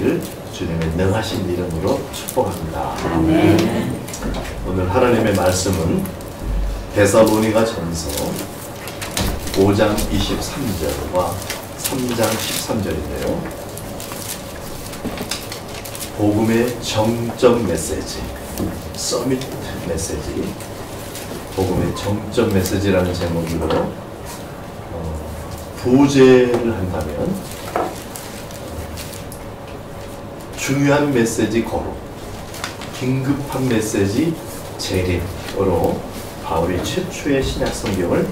되시기를 주님의 능하신 이름으로 축복합니다. 아멘. 오늘 하나님의 말씀은 데살로니가 전서 5장 23절과 3장 13절인데요. 복음의 정점 메시지, 서밋 메시지, 복음의 정점 메시지라는 제목으로 부제를 한다면 중요한 메시지 거룩, 긴급한 메시지 재림으로 바울이 최초의 신약 성경을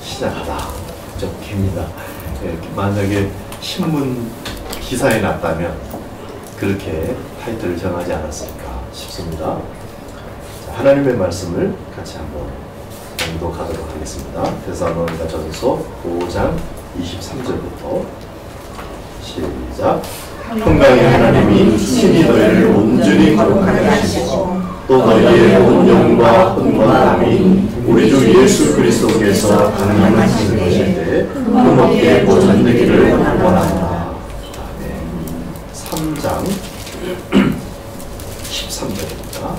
시작하다 적힙니다. 만약에 신문 기사에 났다면 그렇게 타이틀을 정하지 않았을까 싶습니다. 자, 하나님의 말씀을 같이 한번 공독하도록 하겠습니다. 데살로니가 전서 5장 23절부터 시작. 평강의 하나님이 친히 너희를 온전히 거룩하게 하시고 또 너희의 온 영과 혼과함이 우리 주 예수 그리스도께서 강림하시는 것인데 흠없게 보존되기를 원합니다. 3장 13절입니다.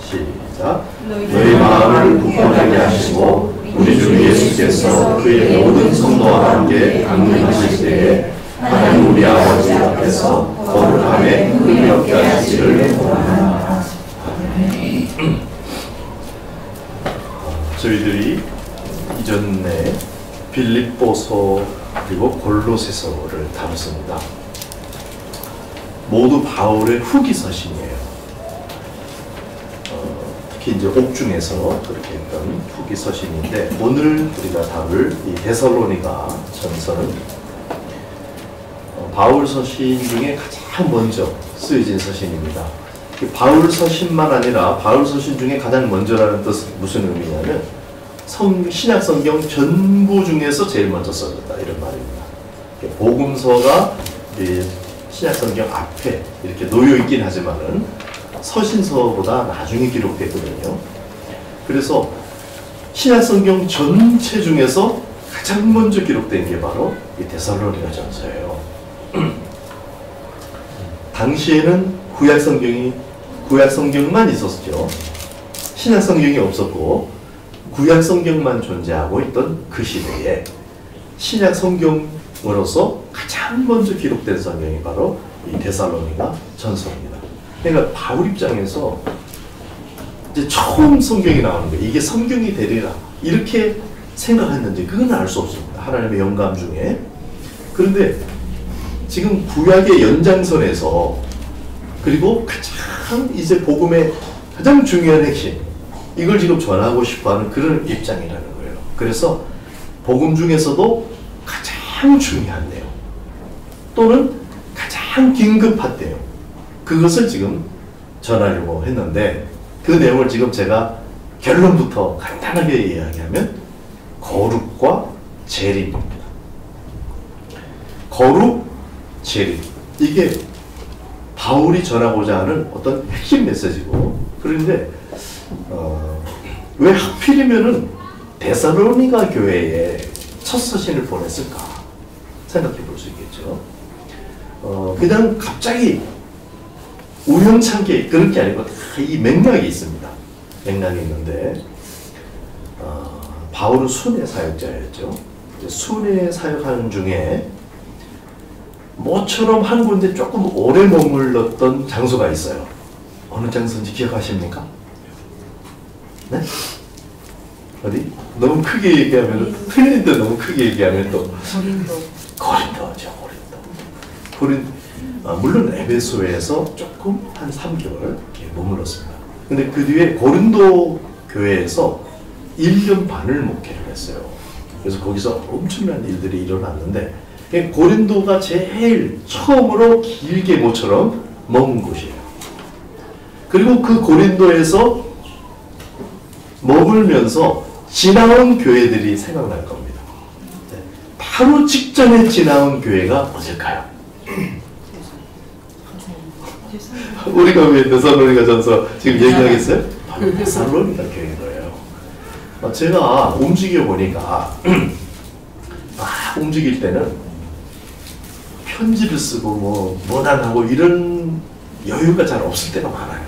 시작. 너희 마음을 굳건하게 하시고 우리 주 예수께서 그의 모든 성도와 함께 강림하실 때에 하나님 우리 아버지 앞에서 거룩함에 흠이 없게 하시기를 원합니다. 저희들이 이전에 빌립보서 그리고 골로새서를 다뤘습니다. 모두 바울의 후기 서신이에요. 특히 이제 옥중에서 그렇게 했던 후기 서신인데 오늘 우리가 다룰 이 데살로니가 전서는 바울 서신 중에 가장 먼저 쓰여진 서신입니다. 바울 서신만 아니라 바울 서신 중에 가장 먼저라는 뜻은 무슨 의미냐면 신약 성경 전부 중에서 제일 먼저 써졌다 이런 말입니다. 복음서가 신약 성경 앞에 이렇게 놓여 있긴 하지만은 서신서보다 나중에 기록됐거든요. 그래서 신약 성경 전체 중에서 가장 먼저 기록된 게 바로 이 데살로니가 전서예요. 당시에는 구약 성경만 있었죠. 신약 성경이 없었고 구약 성경만 존재하고 있던 그 시대에 신약 성경으로서 가장 먼저 기록된 성경이 바로 이 데살로니가 전서입니다. 그러니까 바울 입장에서 이제 처음 성경이 나오는 거예요. 이게 성경이 되리라 이렇게 생각했는지 그건 알 수 없습니다. 하나님의 영감 중에. 그런데 지금 구약의 연장선에서 그리고 가장 이제 복음의 가장 중요한 핵심 이걸 지금 전하고 싶어하는 그런 입장이라는 거예요. 그래서 복음 중에서도 가장 중요한 내용 또는 가장 긴급한 내용 그것을 지금 전하려고 했는데 그 내용을 지금 제가 결론부터 간단하게 이야기하면 거룩과 재림입니다. 거룩, 재림 이게 바울이 전하고자 하는 어떤 핵심 메시지고 그런데 왜 하필이면은 데살로니가 교회에 첫 서신을 보냈을까 생각해 볼 수 있겠죠. 그냥 갑자기 우연찮게 그런 게 아니고 다 이 맥락이 있습니다. 맥락이 있는데 바울은 순회 사역자였죠. 순회 사역하는 중에 모처럼 한 군데 조금 오래 머물렀던 장소가 있어요. 어느 장소인지 기억하십니까? 네? 어디? 너무 크게 얘기하면 틀린데 너무 크게 얘기하면 또 고린도죠. 물론 에베소에서 조금 한 3개월 이렇게 머물렀습니다. 근데 그 뒤에 고린도 교회에서 1년 반을 목회를 했어요. 그래서 거기서 엄청난 일들이 일어났는데 고린도가 제일 처음으로 길게 모처럼 머문 곳이에요. 그리고 그 고린도에서 머물면서 지나온 교회들이 생각날 겁니다. 바로 직전에 지나온 교회가 어딜까요? 우리가 왜 데살로니가 전서 지금 얘기하겠어요? 바로 데살로니가 교회인 거예요. 제가 움직여 보니까 막 움직일 때는 편지를 쓰고 뭐 문안하고 이런 여유가 잘 없을 때가 많아요.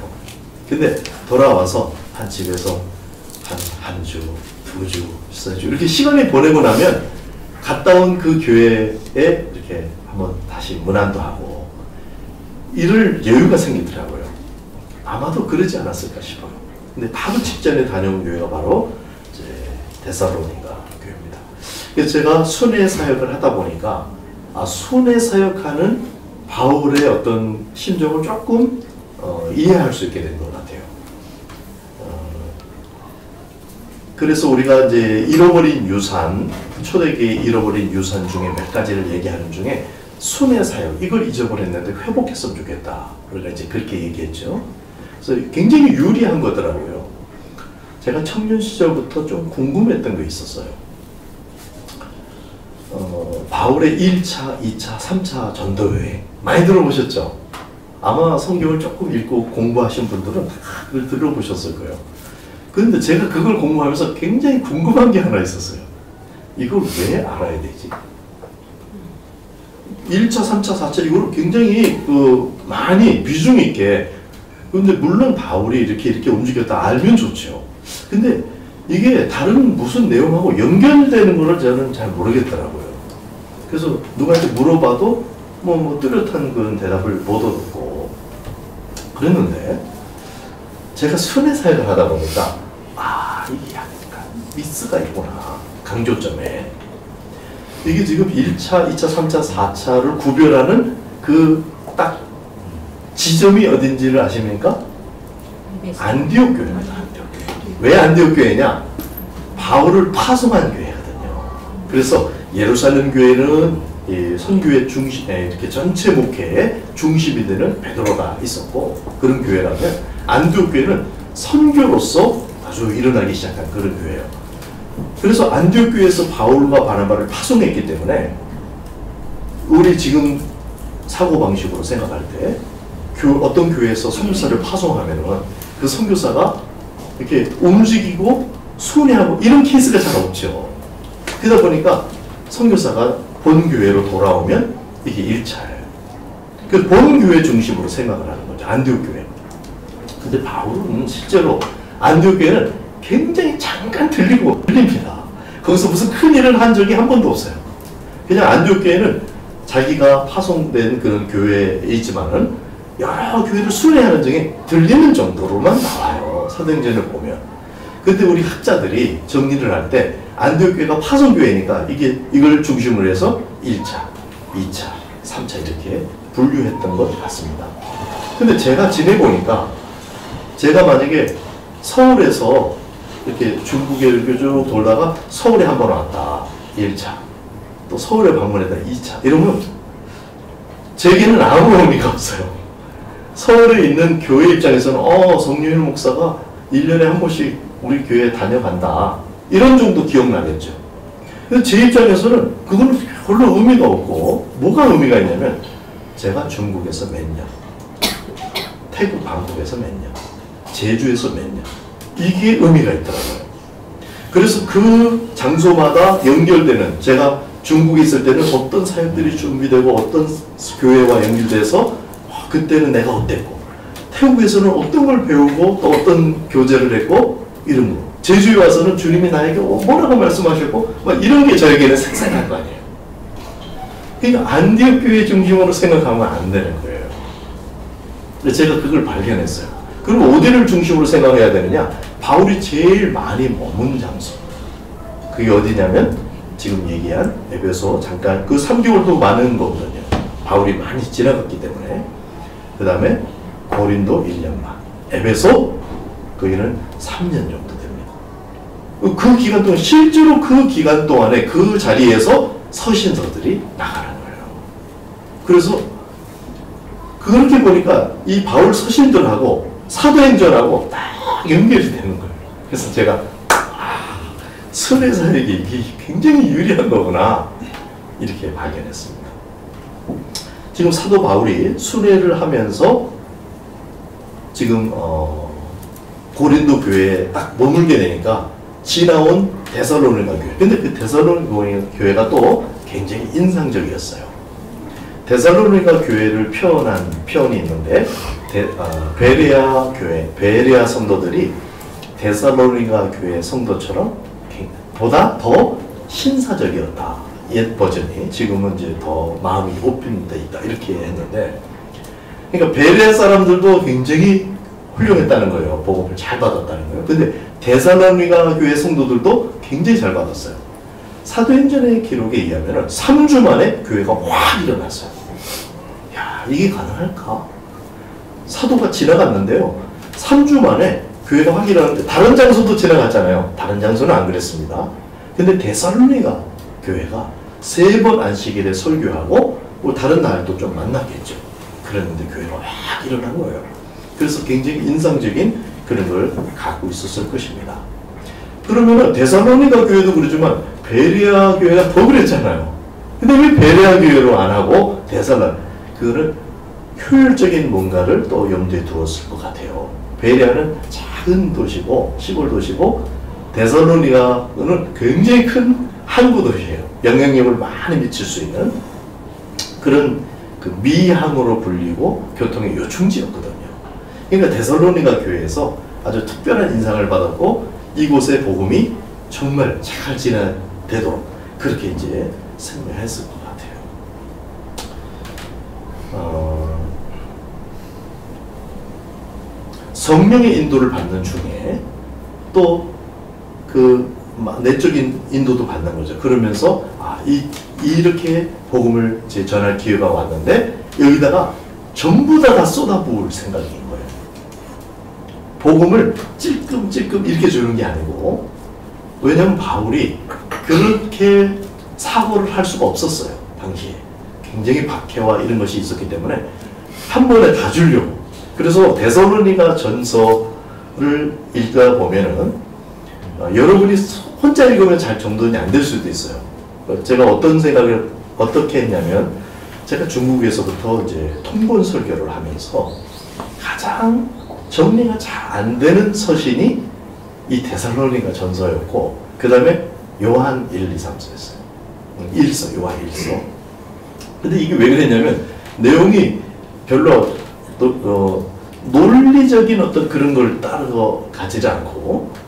근데 돌아와서 한 집에서 한 주, 두 주, 세 주 이렇게 시간을 보내고 나면 갔다 온 그 교회에 이렇게 한번 다시 문안도 하고 이럴 여유가 생기더라고요. 아마도 그러지 않았을까 싶어요. 근데 바로 직전에 다녀온 교회가 바로 이제 데살로니가 교회입니다. 그래서 제가 순회 사역을 하다 보니까 순회 사역하는 바울의 어떤 심정을 조금 이해할 수 있게 된 것 같아요. 그래서 우리가 이제 잃어버린 유산, 초대교회의 잃어버린 유산 중에 몇 가지를 얘기하는 중에 순회 사역, 이걸 잊어버렸는데 회복했으면 좋겠다. 우리가 이제 그렇게 얘기했죠. 그래서 굉장히 유리한 거더라고요. 제가 청년 시절부터 좀 궁금했던 게 있었어요. 바울의 1차, 2차, 3차 전도 여행 많이 들어보셨죠? 아마 성경을 조금 읽고 공부하신 분들은 다 그걸 들어보셨을 거예요. 그런데 제가 그걸 공부하면서 굉장히 궁금한 게 하나 있었어요. 이걸 왜 알아야 되지? 1차, 3차, 4차 이걸 굉장히 많이 비중 있게, 근데 물론 바울이 이렇게 움직였다 알면 좋죠. 근데 이게 다른 무슨 내용하고 연결되는 거를 저는 잘 모르겠더라고요. 그래서 누구한테 물어봐도 뭐 뚜렷한 그런 대답을 못 얻었고 그랬는데, 제가 순회 사역을 하다 보니까 이게 약간 미스가 있구나. 강조점에 이게 지금 1차, 2차, 3차, 4차를 구별하는 그 딱 지점이 어딘지를 아십니까? 안디옥 교회입니다. 안디옥 교회. 왜 안디옥 교회냐? 바울을 파송한 교회거든요. 그래서 예루살렘 교회는 선교의 중심에 이렇게 전체 목회의 중심이 되는 베드로가 있었고 그런 교회라면, 안디옥 교회는 선교로서 아주 일어나기 시작한 그런 교회예요. 그래서 안디옥 교회에서 바울과 바나바를 파송했기 때문에 우리 지금 사고방식으로 생각할 때 어떤 교회에서 선교사를 파송하면은 그 선교사가 이렇게 움직이고 순회하고 이런 케이스가 잘 없죠. 그러다 보니까 선교사가 본 교회로 돌아오면 이게 1차예요. 그 본 교회 중심으로 생각을 하는 거죠. 안디옥 교회. 근데 바울은 실제로 안디옥 교회는 굉장히 잠깐 들립니다. 거기서 무슨 큰 일을 한 적이 한 번도 없어요. 그냥 안디옥 교회는 자기가 파송된 그런 교회이지만은 여러 교회를 순회하는 적이 들리는 정도로만 나와요. 사도행전을 보면. 근데 우리 학자들이 정리를 할 때 안디옥 교회가 파송교회니까 이걸 중심으로 해서 1차, 2차, 3차 이렇게 분류했던 것 같습니다. 근데 제가 지내보니까 제가 만약에 서울에서 이렇게 중국에 이렇게 쭉 돌다가 서울에 한번 왔다. 1차. 또 서울에 방문했다. 2차. 이러면 제게는 아무 의미가 없어요. 서울에 있는 교회 입장에서는 성유일 목사가 1년에 한 번씩 우리 교회에 다녀간다. 이런 정도 기억나겠죠. 근데 제 입장에서는 그건 별로 의미가 없고, 뭐가 의미가 있냐면 제가 중국에서 몇 년, 태국 방콕에서 몇 년, 제주에서 몇 년, 이게 의미가 있더라고요. 그래서 그 장소마다 연결되는, 제가 중국에 있을 때는 어떤 사역들이 준비되고 어떤 교회와 연결돼서 그때는 내가 어땠고, 태국에서는 어떤 걸 배우고 또 어떤 교제를 했고 이런 거, 제주에 와서는 주님이 나에게 뭐라고 말씀하셨고 막 이런 게 저에게는 생생할 거 아니에요. 그러니까 안디옥 교회 중심으로 생각하면 안 되는 거예요. 제가 그걸 발견했어요. 그럼 어디를 중심으로 생각해야 되느냐? 바울이 제일 많이 머문 장소. 그게 어디냐면 지금 얘기한 에베소, 잠깐 그 3개월도 많은 거거든요. 바울이 많이 지나갔기 때문에. 그 다음에 고린도 1년 반, 에베소 거기는 3년 정도 됩니다. 그 기간 동안, 실제로 그 기간 동안에 그 자리에서 서신서들이 나가는 거예요. 그래서 그렇게 보니까 이 바울 서신들하고 사도행전하고 딱 연결이 되는 거예요. 그래서 제가 순회 사역이 이게 굉장히 유리한 거구나 이렇게 발견했습니다. 지금 사도 바울이 순회를 하면서 지금 고린도 교회에 딱 머물게 되니까 지나온 데살로니가 교회. 근데 그 데살로니가 교회가 또 굉장히 인상적이었어요. 데살로니가 교회를 표현한 표현이 있는데 베레아 교회, 베레아 성도들이 데살로니가 교회 성도처럼 보다 더 신사적이었다. 옛 버전이 지금은 이제 더 마음이 오픈되어 있다 이렇게 했는데, 그러니까 베레아 사람들도 굉장히 훌륭했다는 거예요. 복음을 잘 받았다는 거예요. 근데 데살로니가 교회 성도들도 굉장히 잘 받았어요. 사도행전의 기록에 의하면 3주 만에 교회가 확 일어났어요. 야, 이게 가능할까? 사도가 지나갔는데요. 3주 만에 교회가 확 일어났는데, 다른 장소도 지나갔잖아요. 다른 장소는 안 그랬습니다. 근데 데살로니가 교회가 3번 안식일에 설교하고 뭐 다른 날도 좀 만났겠죠. 그랬는데 교회가 확 일어난 거예요. 그래서 굉장히 인상적인 그런 걸 갖고 있었을 것입니다. 그러면은 데살로니가 교회도 그러지만 베레아 교회가 더 그랬잖아요. 근데 왜 베레아 교회로 안 하고 그거는 효율적인 뭔가를 또 염두에 두었을 것 같아요. 베레아는 작은 도시고 시골 도시고 데살로니가는 굉장히 큰 항구 도시예요. 영향력을 많이 미칠 수 있는 그런 그 미항으로 불리고 교통의 요충지였거든요. 그러니까 데살로니가 교회에서 아주 특별한 인상을 받았고 이곳의 복음이 정말 잘 진행되도록 그렇게 이제 설명했을 것 같아요. 성령의 인도를 받는 중에 또 그 내적인 인도도 받는 거죠. 그러면서 이렇게 복음을 이제 전할 기회가 왔는데 여기다가 전부 다 쏟아부을 생각인 거예요. 복음을 찔끔찔끔 이렇게 주는 게 아니고, 왜냐하면 바울이 그렇게 사고를 할 수가 없었어요. 당시에 굉장히 박해와 이런 것이 있었기 때문에 한 번에 다 주려고. 그래서 데살로니가 전서를 읽다 보면은 여러분이 혼자 읽으면 잘 정돈이 안 될 수도 있어요. 제가 어떤 생각을 어떻게 했냐면, 제가 중국에서부터 이제 통본 설교를 하면서 가장 정리가 잘 안 되는 서신이 이 데살로니가 전서였고, 그 다음에 요한 1, 2, 3서였어요. 1서, 요한 1서. 근데 이게 왜 그랬냐면, 내용이 별로 논리적인 어떤 그런 걸 따르고 가지지 않고,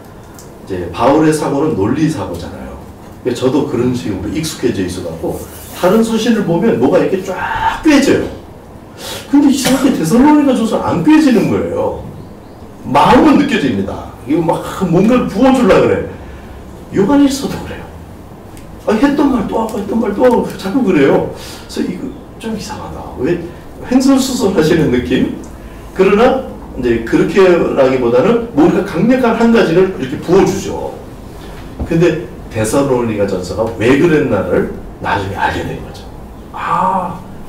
이제 바울의 사고는 논리 사고잖아요. 저도 그런 식으로 익숙해져 있어갖고 다른 서신을 보면 뭐가 이렇게 쫙 꿰져요. 근데 이상하게 데살로니가 전서 안 꿰지는 거예요. 마음은 느껴집니다. 이거 막 뭔가를 부어주려고 그래. 요한일서도 그래요. 했던 말 또 하고 했던 말 또 하고 자꾸 그래요. 그래서 이거 좀 이상하다. 왜 횡설수설하시는 느낌? 그러나 이제 그렇게라기보다는 뭔가 강력한 한 가지를 이렇게 부어주죠. 근데 데살로니가 전서가 왜 그랬나를 나중에 알게 된 거죠.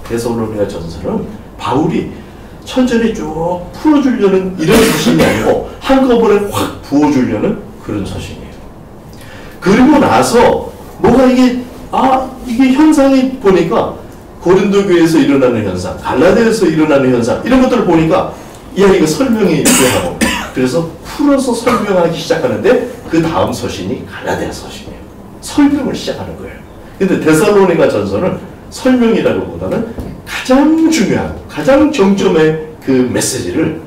데살로니가 전서는 바울이 천천히 쭉 풀어주려는 이런 서신이 아니고 한꺼번에 확 부어주려는 그런 서신이에요. 그리고 나서 뭐가 이게 현상이 보니까 고린도 교회에서 일어나는 현상, 갈라디아에서 일어나는 현상 이런 것들을 보니까 이거 설명이 필요하고, 그래서 풀어서 설명하기 시작하는데 그 다음 서신이 갈라디아 서신이에요. 설명을 시작하는 거예요. 근데 데살로니가 전서는 설명이라기보다는 가장 중요한, 가장 정점의 그 메시지를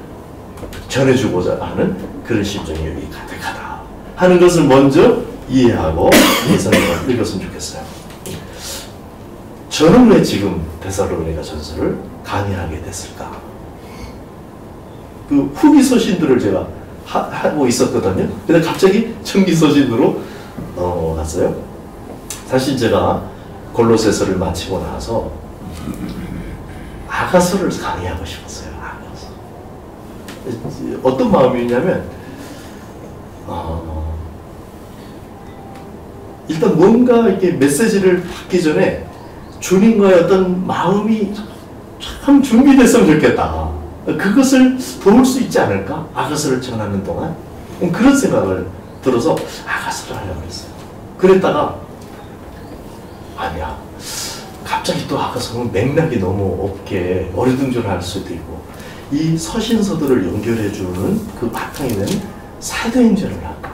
전해주고자 하는 그런 심정이 여기 가득하다 하는 것을 먼저 이해하고 예선을 읽었으면 좋겠어요. 저는 왜 지금 데살로니가 전서를 강의하게 됐을까? 그 후기 서신들을 제가 하고 있었거든요. 근데 갑자기 청기 서신으로 넘어갔어요. 사실 제가 골로새서를 마치고 나서 아가서를 강의하고 싶었어요. 아가서. 어떤 마음이냐면 일단 뭔가 이렇게 메시지를 받기 전에 주님과의 어떤 마음이 참 준비됐으면 좋겠다. 그것을 도울 수 있지 않을까? 아가서를 전하는 동안 그런 생각을 들어서 아가서를 하려고 했어요. 그랬다가 아니야, 갑자기 또 아가서는 맥락이 너무 없게 어리둥절할 수도 있고, 이 서신서들을 연결해주는 그 바탕이 되는 사도행전을 할까.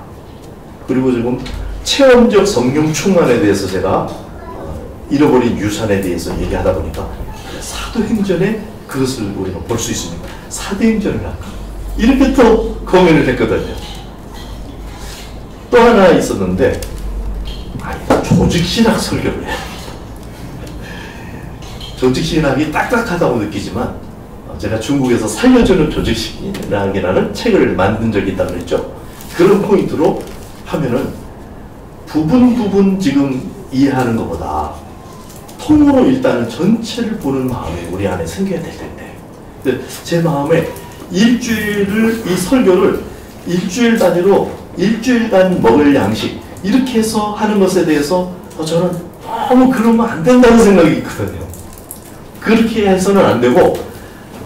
그리고 지금 체험적 성령 충만에 대해서 제가 잃어버린 유산에 대해서 얘기하다 보니까 사도행전에 그것을 우리가 볼 수 있습니다. 사도행전을 할까? 이렇게 또 고민을 했거든요. 또 하나 있었는데, 조직신학 설교를 해야 합니다. 조직신학이 딱딱하다고 느끼지만, 제가 중국에서 살려주는 조직신학이라는 책을 만든 적이 있다고 그랬죠. 그런 포인트로 하면은 부분 지금 이해하는 것보다 통으로 일단은 전체를 보는 마음이 우리 안에 생겨야 될 텐데, 근데 제 마음에 일주일을, 이 설교를 일주일 단위로 일주일간 먹을 양식 이렇게 해서 하는 것에 대해서 저는 너무 그러면 안 된다는 생각이 있거든요. 그렇게 해서는 안 되고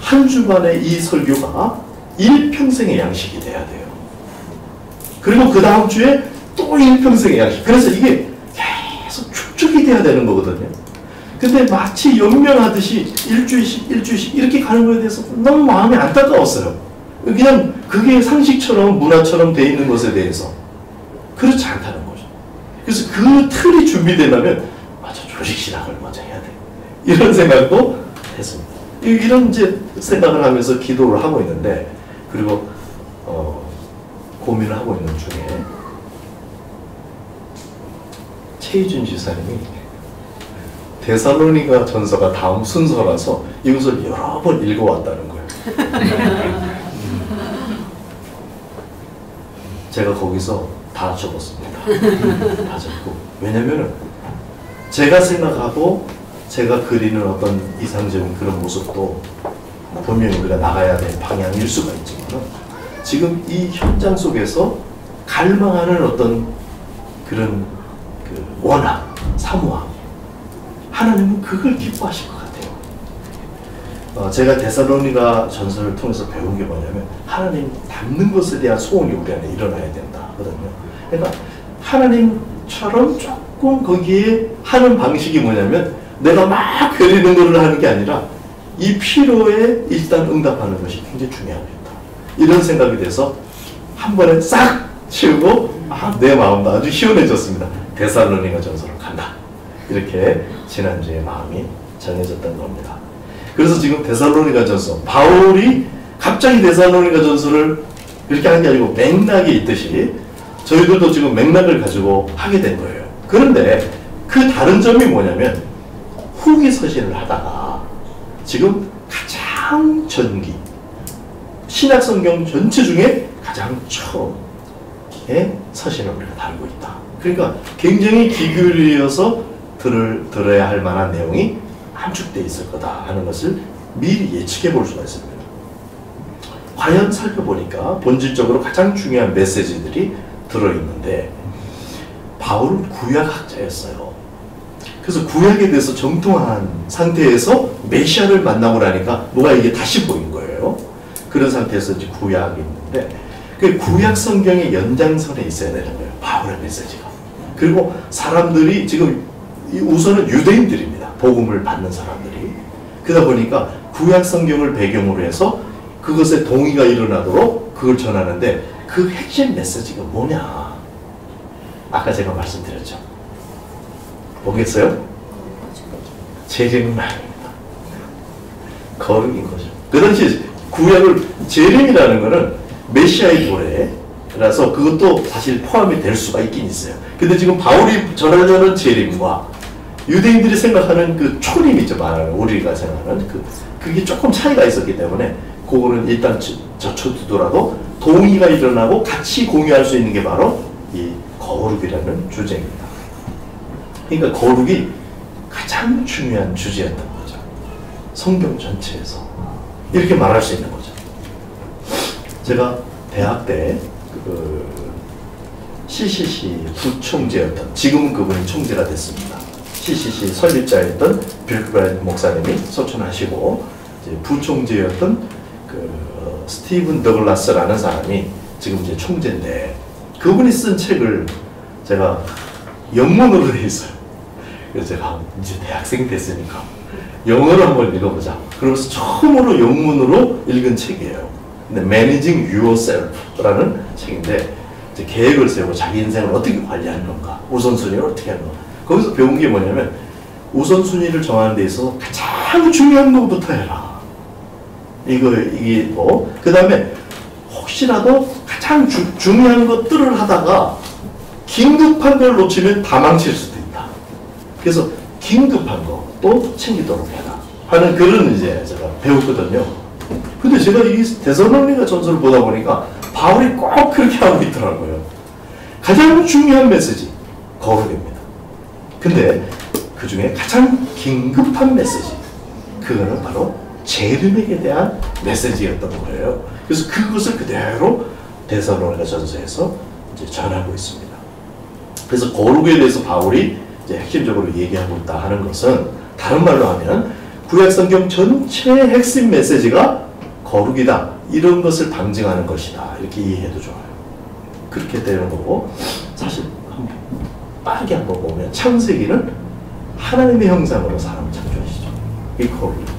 한 주간의 이 설교가 일평생의 양식이 돼야 돼요. 그리고 그 다음 주에 또 일평생의 양식. 그래서 이게 계속 축적이 돼야 되는 거거든요. 근데 마치 연명하듯이 일주일씩 이렇게 가는 거에 대해서 너무 마음이 안타까웠어요. 그냥 그게 상식처럼 문화처럼 돼 있는 것에 대해서 그렇지 않다는 거죠. 그래서 그 틀이 준비되려면 맞아, 조직신학을 먼저 해야 돼. 이런 생각도 했습니다. 이런 이제 생각을 하면서 기도를 하고 있는데, 그리고 고민을 하고 있는 중에 최희준 지사님이 데살로니가 전서가 다음 순서라서 이것을 여러 번 읽어왔다는 거예요. 제가 거기서 다 적었습니다. 다 적고. 왜냐면은 제가 생각하고 제가 그리는 어떤 이상적인 그런 모습도 분명히 우리가 나가야 될 방향일 수가 있지만, 지금 이 현장 속에서 갈망하는 어떤 그런 그 원함, 사모함, 하나님은 그걸 기뻐하실 것 같아요. 제가 데살로니가 전서를 통해서 배운 게 뭐냐면, 하나님 닮는 것에 대한 소원이 우리 안에 일어나야 된다 거든요. 그러니까 하나님처럼 조금 거기에 하는 방식이 뭐냐면, 내가 막 그리는 거를 하는 게 아니라 이 필요에 일단 응답하는 것이 굉장히 중요하겠다. 이런 생각이 돼서 한 번에 싹 치우고, 내 마음도 아주 시원해졌습니다. 데살로니가 전서를 간다. 이렇게 지난주에 마음이 정해졌던 겁니다. 그래서 지금 데살로니가 전서, 바울이 갑자기 데살로니가 전서를 그렇게 한 게 아니고 맥락이 있듯이 저희들도 지금 맥락을 가지고 하게 된 거예요. 그런데 그 다른 점이 뭐냐면, 후기 서신을 하다가 지금 가장 전기, 신약성경 전체 중에 가장 처음의 서신을 우리가 다루고 있다. 그러니까 굉장히 귀 기울여서 들어야 할 만한 내용이 함축되어 있을 거다 하는 것을 미리 예측해 볼 수가 있습니다. 과연 살펴보니까 본질적으로 가장 중요한 메시지들이 들어있는데, 바울은 구약학자였어요. 그래서 구약에 대해서 정통한 상태에서 메시아를 만나고 나니까 뭐가 이게 다시 보인 거예요. 그런 상태에서 이제 구약이 있는데, 그 구약 성경의 연장선에 있어야 되는 거예요, 바울의 메시지가. 그리고 사람들이 지금 우선은 유대인들입니다. 복음을 받는 사람들이. 그러다 보니까 구약 성경을 배경으로 해서 그것에 동의가 일어나도록 그걸 전하는데, 그 핵심 메시지가 뭐냐? 아까 제가 말씀드렸죠. 뭐겠어요? 재림만입니다. 거룩인 거죠. 그 당시 구약을, 재림이라는 거는 메시아의 도래라서 그것도 사실 포함이 될 수가 있긴 있어요. 근데 지금 바울이 전하려는 재림과 유대인들이 생각하는 그 초림 있죠, 말하는 우리가 생각하는 그게 조금 차이가 있었기 때문에 그거는 일단 젖혀두더라도 동의가 일어나고 같이 공유할 수 있는 게 바로 이 거룩이라는 주제입니다. 그러니까 거룩이 가장 중요한 주제였던 거죠. 성경 전체에서 이렇게 말할 수 있는 거죠. 제가 대학 때 CCC 부총재였던, 지금은 그분이 총재가 됐습니다. CCC 설립자였던 빌크브라이트 목사님이 소천하시고 이제 부총재였던 스티븐 더글라스라는 사람이 지금 이제 총재인데, 그분이 쓴 책을 제가 영문으로 돼 있어요. 그래서 제가 이제 대학생이 됐으니까 영어로 한번 읽어보자. 그러면서 처음으로 영문으로 읽은 책이에요. 근데 Managing Yourself라는 책인데, 이제 계획을 세우고 자기 인생을 어떻게 관리하는 건가, 우선순위를 어떻게 하는 건가. 거기서 배운 게 뭐냐면, 우선순위를 정하는 데 있어서 가장 중요한 것부터 해라. 이게 뭐, 그 다음에 혹시라도 가장 중요한 것들을 하다가 긴급한 걸 놓치면 다 망칠 수도 있다. 그래서 긴급한 것도 챙기도록 해라 하는 글은 이제 제가 배웠거든요. 근데 제가 이 데살로니가 전서를 보다 보니까 바울이 꼭 그렇게 하고 있더라고요. 가장 중요한 메시지, 거룩입니다. 근데 그 중에 가장 긴급한 메시지, 그거는 바로 재림에 대한 메시지였던 거예요. 그래서 그것을 그대로 데살로니가 전서에서 이제 전하고 있습니다. 그래서 거룩에 대해서 바울이 이제 핵심적으로 얘기하고 있다 하는 것은 다른 말로 하면 구약성경 전체의 핵심 메시지가 거룩이다. 이런 것을 방증하는 것이다. 이렇게 이해해도 좋아요. 그렇게 되는 거고, 사실 빠르게 한번 보면 창세기는 하나님의 형상으로 사람을 창조하시죠. 이게 거룩입니다.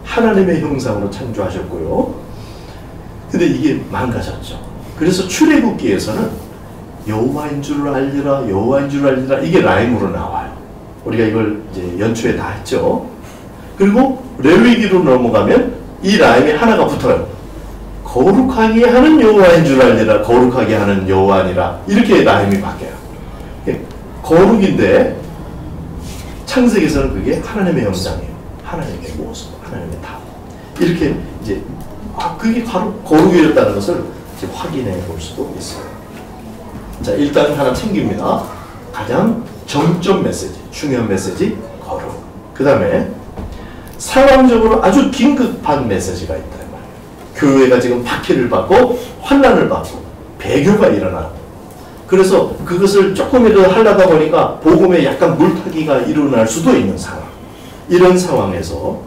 하나님의 형상으로 창조하셨고요. 근데 이게 망가졌죠. 그래서 출애굽기에서는 여호와인 줄 알리라, 여호와인 줄 알리라, 이게 라임으로 나와요. 우리가 이걸 이제 연초에 다 했죠. 그리고 레위기로 넘어가면 이 라임이 하나가 붙어요. 거룩하게 하는 여호와인 줄 알리라, 거룩하게 하는 여호와 아니라, 이렇게 라임이 바뀌어요. 거룩인데 창세기에서는 그게 하나님의 형상이에요. 하나님의 모습, 하나님의 답. 이렇게 이제 그게 바로 거룩이었다는 것을 이제 확인해 볼 수도 있어요. 자, 일단 하나 챙깁니다. 가장 정점 메시지, 중요한 메시지, 거룩. 그 다음에 상황적으로 아주 긴급한 메시지가 있다. 교회가 지금 박해를 받고 환난을 받고 배교가 일어나고, 그래서 그것을 조금이라도 하려다 보니까 복음에 약간 물타기가 일어날 수도 있는 상황. 이런 상황에서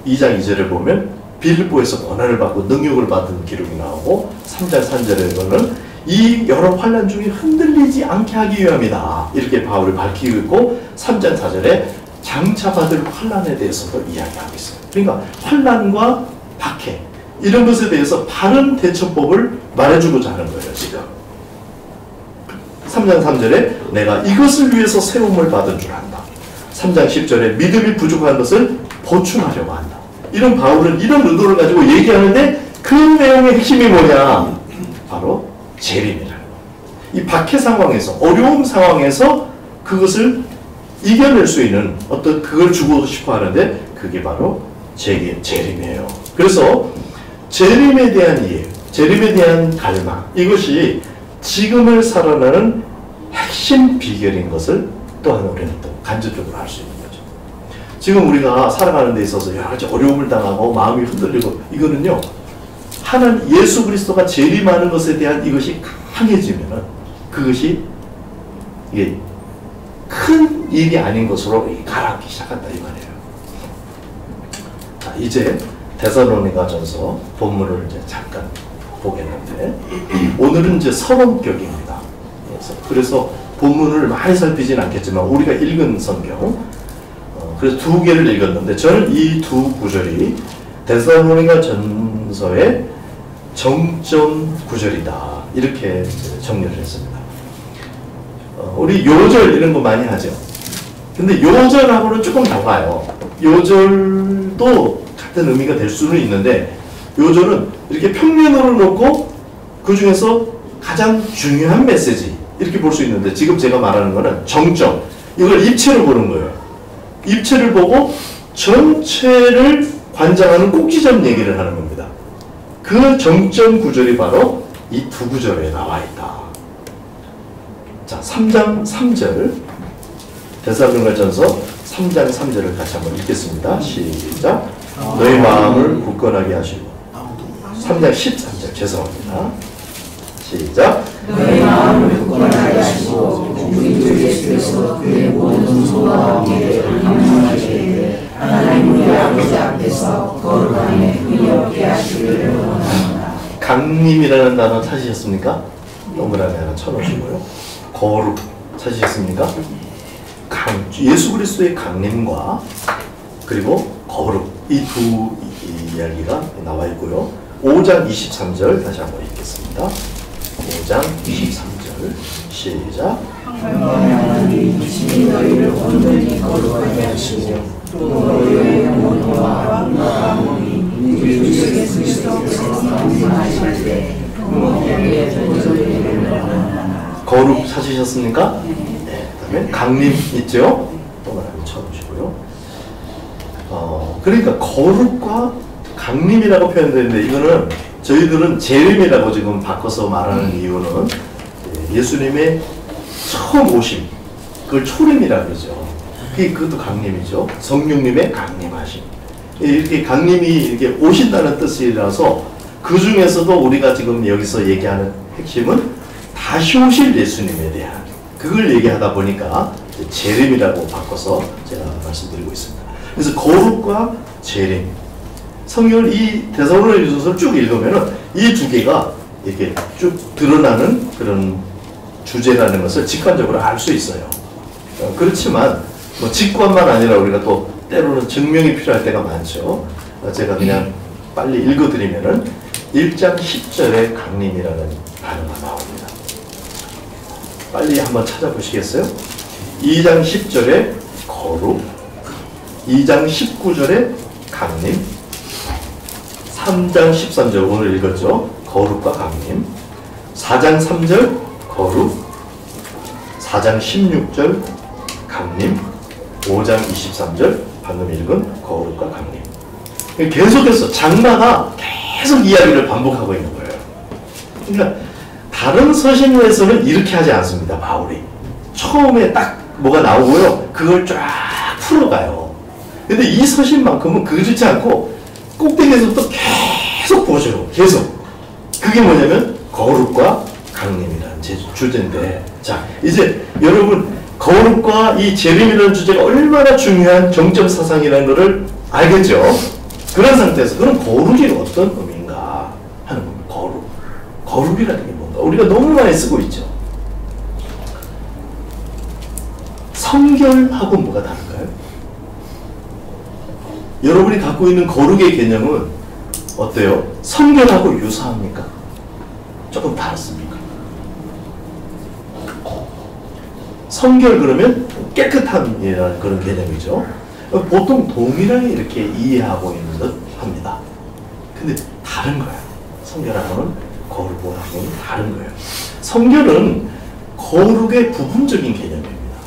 2장 2절에 보면 빌립보에서 권한을 받고 능력을 받은 기록이 나오고, 3장 3절에서는 이 여러 환난 중에 흔들리지 않게 하기 위함이다. 이렇게 바울이 밝히고 있고, 3장 4절에 장차 받을 환난에 대해서도 이야기하고 있어요. 그러니까 환난과 박해, 이런 것에 대해서 바른 대처법을 말해주고자 하는 거예요, 지금. 3장 3절에 내가 이것을 위해서 세움을 받은 줄 안다. 3장 10절에 믿음이 부족한 것을 보충하려고 한다. 이런 바울은 이런 의도를 가지고 얘기하는데 그 내용의 핵심이 뭐냐? 바로 재림이라는 거. 이 박해 상황에서, 어려움 상황에서 그것을 이겨낼 수 있는 어떤 그걸 주고 싶어 하는데 그게 바로 재림이에요. 그래서 재림에 대한 이해, 재림에 대한 갈망, 이것이 지금을 살아나는 핵심 비결인 것을 또한 우리는 또 간접적으로 알 수 있는 거죠. 지금 우리가 살아가는 데 있어서 여러 가지 어려움을 당하고 마음이 흔들리고, 이거는요, 하나님 예수 그리스도가 재림하는 것에 대한 이것이 강해지면은 그것이 이게 큰 일이 아닌 것으로 가라앉기 시작한다 이 말이에요. 자, 이제 데살로니가전서 본문을 이제 잠깐 보겠는데, 오늘은 이제 서론격입니다. 그래서 본문을 많이 살피진 않겠지만 우리가 읽은 성경, 그래서 2개를 읽었는데 저는 이 2 구절이 데살로니가전서의 정점 구절이다, 이렇게 정리를 했습니다. 우리 요절 이런 거 많이 하죠. 근데 요절하고는 조금 달라요. 요절도 같은 의미가 될 수는 있는데, 요절은 이렇게 평면으로 놓고 그 중에서 가장 중요한 메시지 이렇게 볼 수 있는데, 지금 제가 말하는 거는 정점, 이걸 입체를 보는 거예요. 입체를 보고 전체를 관장하는 꼭지점 얘기를 하는 겁니다. 그 정점 구절이 바로 이 2 구절에 나와 있다. 자, 3장 3절, 데살로니가전서 3장 3절을 같이 한번 읽겠습니다. 시작. 너희 마음을 굳건하게 하시고. 3장 13절, 죄송합니다. 시작. 너희 마음을 굳건하게 하시고 우리 주 예수께서 그의 모든 소망과 기대를 감당하시되 하나님 우리 아버지 앞에서 거룩함에 흠이 없게 하시기를 원합니다. 강림이라는 단어 찾으셨습니까? 동그라미 하나 쳐놓으시고요. 거룩 찾으셨습니까? 예수 그리스도의 강림과 그리고 거룩, 이 2 이야기가 나와 있고요. 5장 23절 다시 한번 읽겠습니다. 5장 23절 시작. 영광의 하나님 친히 너희를 온전히 거룩하게 하시고 또 너희의 영혼과 몸이 우리 주 예수 그리스도께서 말씀하실 때 부모에게 도저히 거룩 찾으셨습니까? 네. 그다음에 강림 있죠? 또 한번 쳐보시고요. 그러니까 거룩과 강림이라고 표현되는데 이거는 저희들은 재림이라고 지금 바꿔서 말하는 이유는 예수님의 처음 오심, 그걸 초림이라고 그러죠. 그것도 강림이죠. 성령님의 강림하심. 이렇게 강림이 이렇게 오신다는 뜻이라서 그 중에서도 우리가 지금 여기서 얘기하는 핵심은 다시 오실 예수님에 대한 그걸 얘기하다 보니까 재림이라고 바꿔서 제가 말씀드리고 있습니다. 그래서 거룩과 재림, 성경을 이 데살로니가서를 쭉 읽으면은 이 두 개가 이렇게 쭉 드러나는 그런 주제라는 것을 직관적으로 알 수 있어요. 그렇지만 뭐 직관만 아니라 우리가 또 때로는 증명이 필요할 때가 많죠. 제가 그냥 빨리 읽어드리면은 1장 10절에 강림이라는 단어가 나옵니다. 빨리 한번 찾아보시겠어요? 2장 10절에 거룩, 2장 19절에 강림, 3장 13절 오늘 읽었죠? 거룩과 강림, 4장 3절 거룩, 4장 16절 강림, 5장 23절 방금 읽은 거룩과 강림. 계속해서 장마가 계속 이야기를 반복하고 있는 거예요. 그러니까 다른 서신에서는 이렇게 하지 않습니다. 바울이 처음에 딱 뭐가 나오고요, 그걸 쫙 풀어가요. 근데 이 서신만큼은 그렇지 않고 꼭대기에서부터 계속 보셔요. 계속. 그게 뭐냐면 거룩과 강림이라는 주제인데, 자 이제 여러분 거룩과 이 재림이라는 주제가 얼마나 중요한 정점 사상이라는 것을 알겠죠? 그런 상태에서 그럼 거룩이 어떤 의미인가 하는 겁니다. 거룩이라는 게 뭔가 우리가 너무 많이 쓰고 있죠. 성결하고 뭐가 다른가요? 여러분이 갖고 있는 거룩의 개념은 어때요? 성결하고 유사합니까? 조금 다릅니까? 성결 그러면 깨끗함이라는 그런 개념이죠. 보통 동일하게 이렇게 이해하고 있는 듯 합니다. 근데 다른 거예요. 성결하고는 거룩하고는 다른 거예요. 성결은 거룩의 부분적인 개념입니다.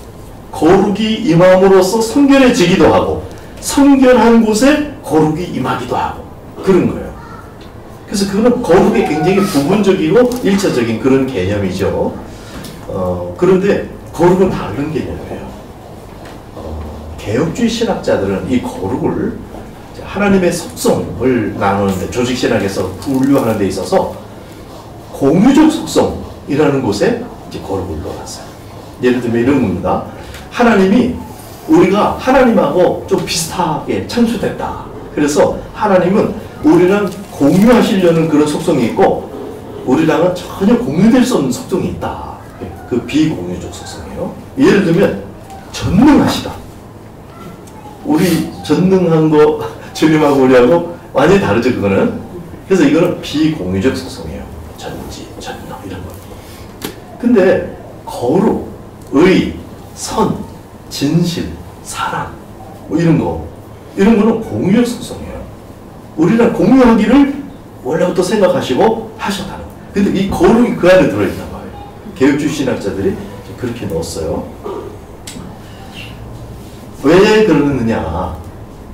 거룩이 임함으로써 성결해지기도 하고 성결한 곳에 거룩이 임하기도 하고 그런 거예요. 그래서 그거는 거룩의 굉장히 부분적이고 일차적인 그런 개념이죠. 그런데 거룩은 다른 개념이에요. 개혁주의 신학자들은 이 거룩을 하나님의 속성을 나누는데, 조직신학에서 분류하는 데 있어서 공유적 속성이라는 곳에 이제 거룩을 넣어놨어요. 예를 들면 이런 겁니다. 하나님이 우리가 하나님하고 좀 비슷하게 창조됐다. 그래서 하나님은 우리랑 공유하시려는 그런 속성이 있고 우리랑은 전혀 공유될 수 없는 속성이 있다. 그 비공유적 속성이에요. 예를 들면 전능하시다. 우리 전능한 거 주님하고 우리하고 완전히 다르죠, 그거는. 그래서 이거는 비공유적 속성이에요. 전지, 전능 이런 거. 근데 거룩, 의, 선, 진실, 사랑 뭐 이런 거는 공유적 속성이에요. 우리랑 공유하기를 원래부터 생각하시고 하셨다는 거예요. 근데 이 거룩이 그 안에 들어있단 말이에요. 개혁주의 신학자들이 그렇게 넣었어요. 왜 그러느냐?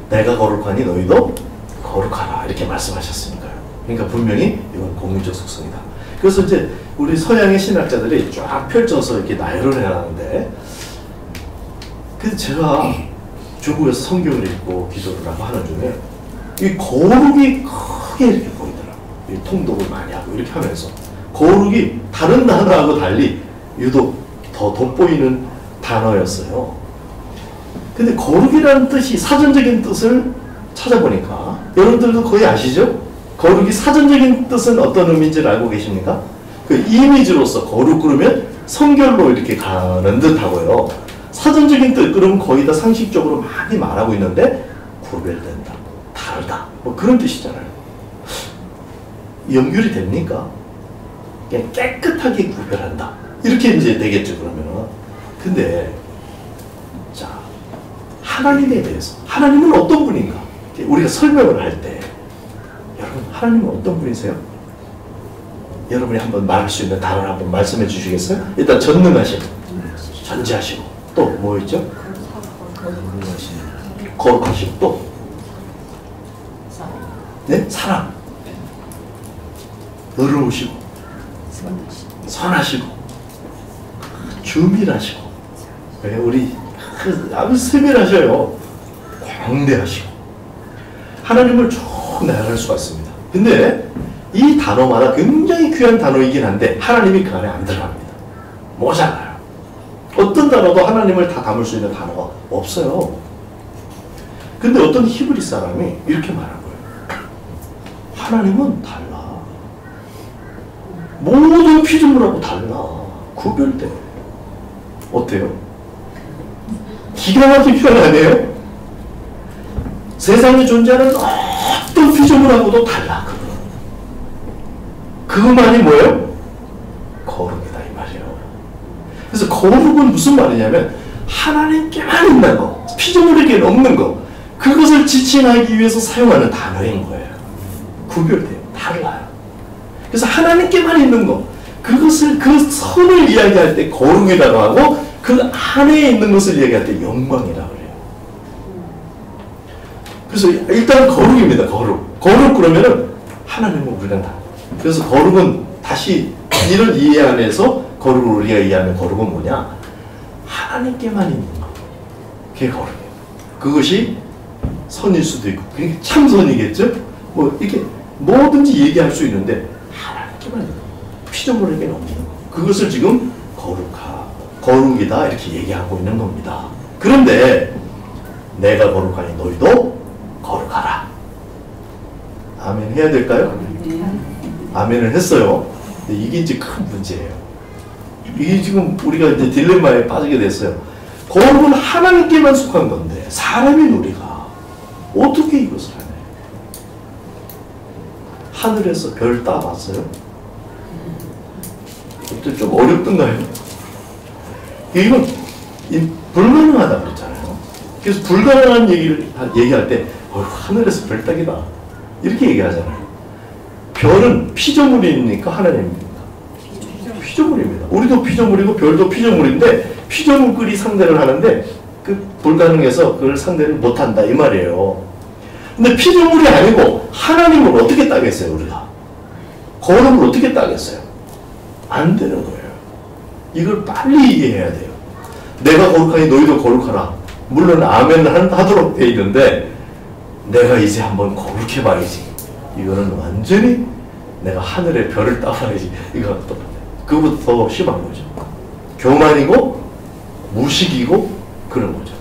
내가 거룩하니 너희도 거룩하라 이렇게 말씀하셨으니까요. 그러니까 분명히 이건 공유적 속성이다. 그래서 이제 우리 서양의 신학자들이 쫙 펼쳐서 이렇게 나열을 해놨는데, 그래서 제가 중국에서 성경을 읽고 기도를 하고 하는 중에 이 거룩이 크게 이렇게 보이더라고요. 통독을 많이 하고 이렇게 하면서 거룩이 다른 단어하고 달리 유독 더 돋보이는 단어였어요. 근데 거룩이라는 뜻이 사전적인 뜻을 찾아보니까 여러분들도 거의 아시죠? 거룩이 사전적인 뜻은 어떤 의미인지를 알고 계십니까? 그 이미지로서 거룩 그러면 성결로 이렇게 가는 듯 하고요. 사전적인 뜻 그러면 거의 다 상식적으로 많이 말하고 있는데 구별된다, 다르다 뭐 그런 뜻이잖아요. 연결이 됩니까? 그냥 깨끗하게 구별한다 이렇게 이제 되겠죠. 그러면 근데 자, 하나님에 대해서 하나님은 어떤 분인가? 우리가 설명을 할 때 여러분 하나님은 어떤 분이세요? 여러분이 한번 말할 수 있는 단어를 한번 말씀해 주시겠어요? 일단 전능하시고 전지하시고 또 뭐 있죠? 거룩하시고 또 네? 사랑 의로우시고 선하시고 주밀하시고 우리 아주 세밀하셔요. 광대하시고 하나님을 쭉 나열할 수가 있습니다. 근데 이 단어마다 굉장히 귀한 단어이긴 한데 하나님이 그 안에 안 들어갑니다. 모자라요. 어떤 단어도 하나님을 다 담을 수 있는 단어가 없어요. 근데 어떤 히브리 사람이 이렇게 말한 거예요. 하나님은 달라. 모든 피조물하고 달라. 구별돼. 어때요? 기가 막힌 표현 아니에요? 세상에 존재하는 어떤 피조물하고도 달라. 그것만이 뭐예요? 거룩이다 이 말이에요. 그래서 거룩은 무슨 말이냐면 하나님께만 있는 거, 피조물에게는 없는 거, 그것을 지칭하기 위해서 사용하는 단어인 거예요. 구별돼요. 달라요. 그래서 하나님께만 있는 거, 그것을 그 선을 이야기할 때 거룩이라고 하고 그 안에 있는 것을 이야기할 때 영광이라고 해요. 그래서 일단 거룩입니다. 거룩. 거룩 그러면은 하나님은 우리랑 다. 그래서 거룩은 다시 이런 이해 안에서 거룩을 우리가 이해하는 거룩은 뭐냐? 하나님께만 있는 거. 그게 거룩이에요. 그것이 선일 수도 있고 그게 참선이겠죠? 뭐 이렇게 뭐든지 얘기할 수 있는데 하나님께만 있는 거. 피조물에게는 없는 거. 그것을 지금 거룩이다 이렇게 얘기하고 있는 겁니다. 그런데 내가 거룩하니 너희도 거룩하라. 아멘 해야 될까요? 아멘을 했어요. 근데 이게 이제 큰 문제예요. 이게 지금 우리가 이제 딜레마에 빠지게 됐어요. 거룩은 하나님께만 속한 건데 사람인 우리가 어떻게 이것을 하나요? 하늘에서 별 따봤어요? 이것도 좀 어렵던가요? 이건 불가능하다 그랬잖아요. 그래서 불가능한 얘기를 얘기할 때 하늘에서 별 따기다 이렇게 얘기하잖아요. 별은 피조물이니까 하나님입니다. 피조물입니다. 우리도 피조물이고 별도 피조물인데 피조물끼리 상대를 하는데 그 불가능해서 그걸 상대를 못한다 이 말이에요. 근데 피조물이 아니고 하나님을 어떻게 따겠어요 우리가? 거룩을 어떻게 따겠어요? 안 되는 거예요. 이걸 빨리 이해해야 돼요. 내가 거룩하니 너희도 거룩하라. 물론 아멘을 하도록 돼 있는데 내가 이제 한번 거룩해봐야지. 이거는 완전히 내가 하늘의 별을 따봐야지. 이거랑 똑같아요. 그것보다 더 심한 거죠. 교만이고 무식이고 그런 거죠.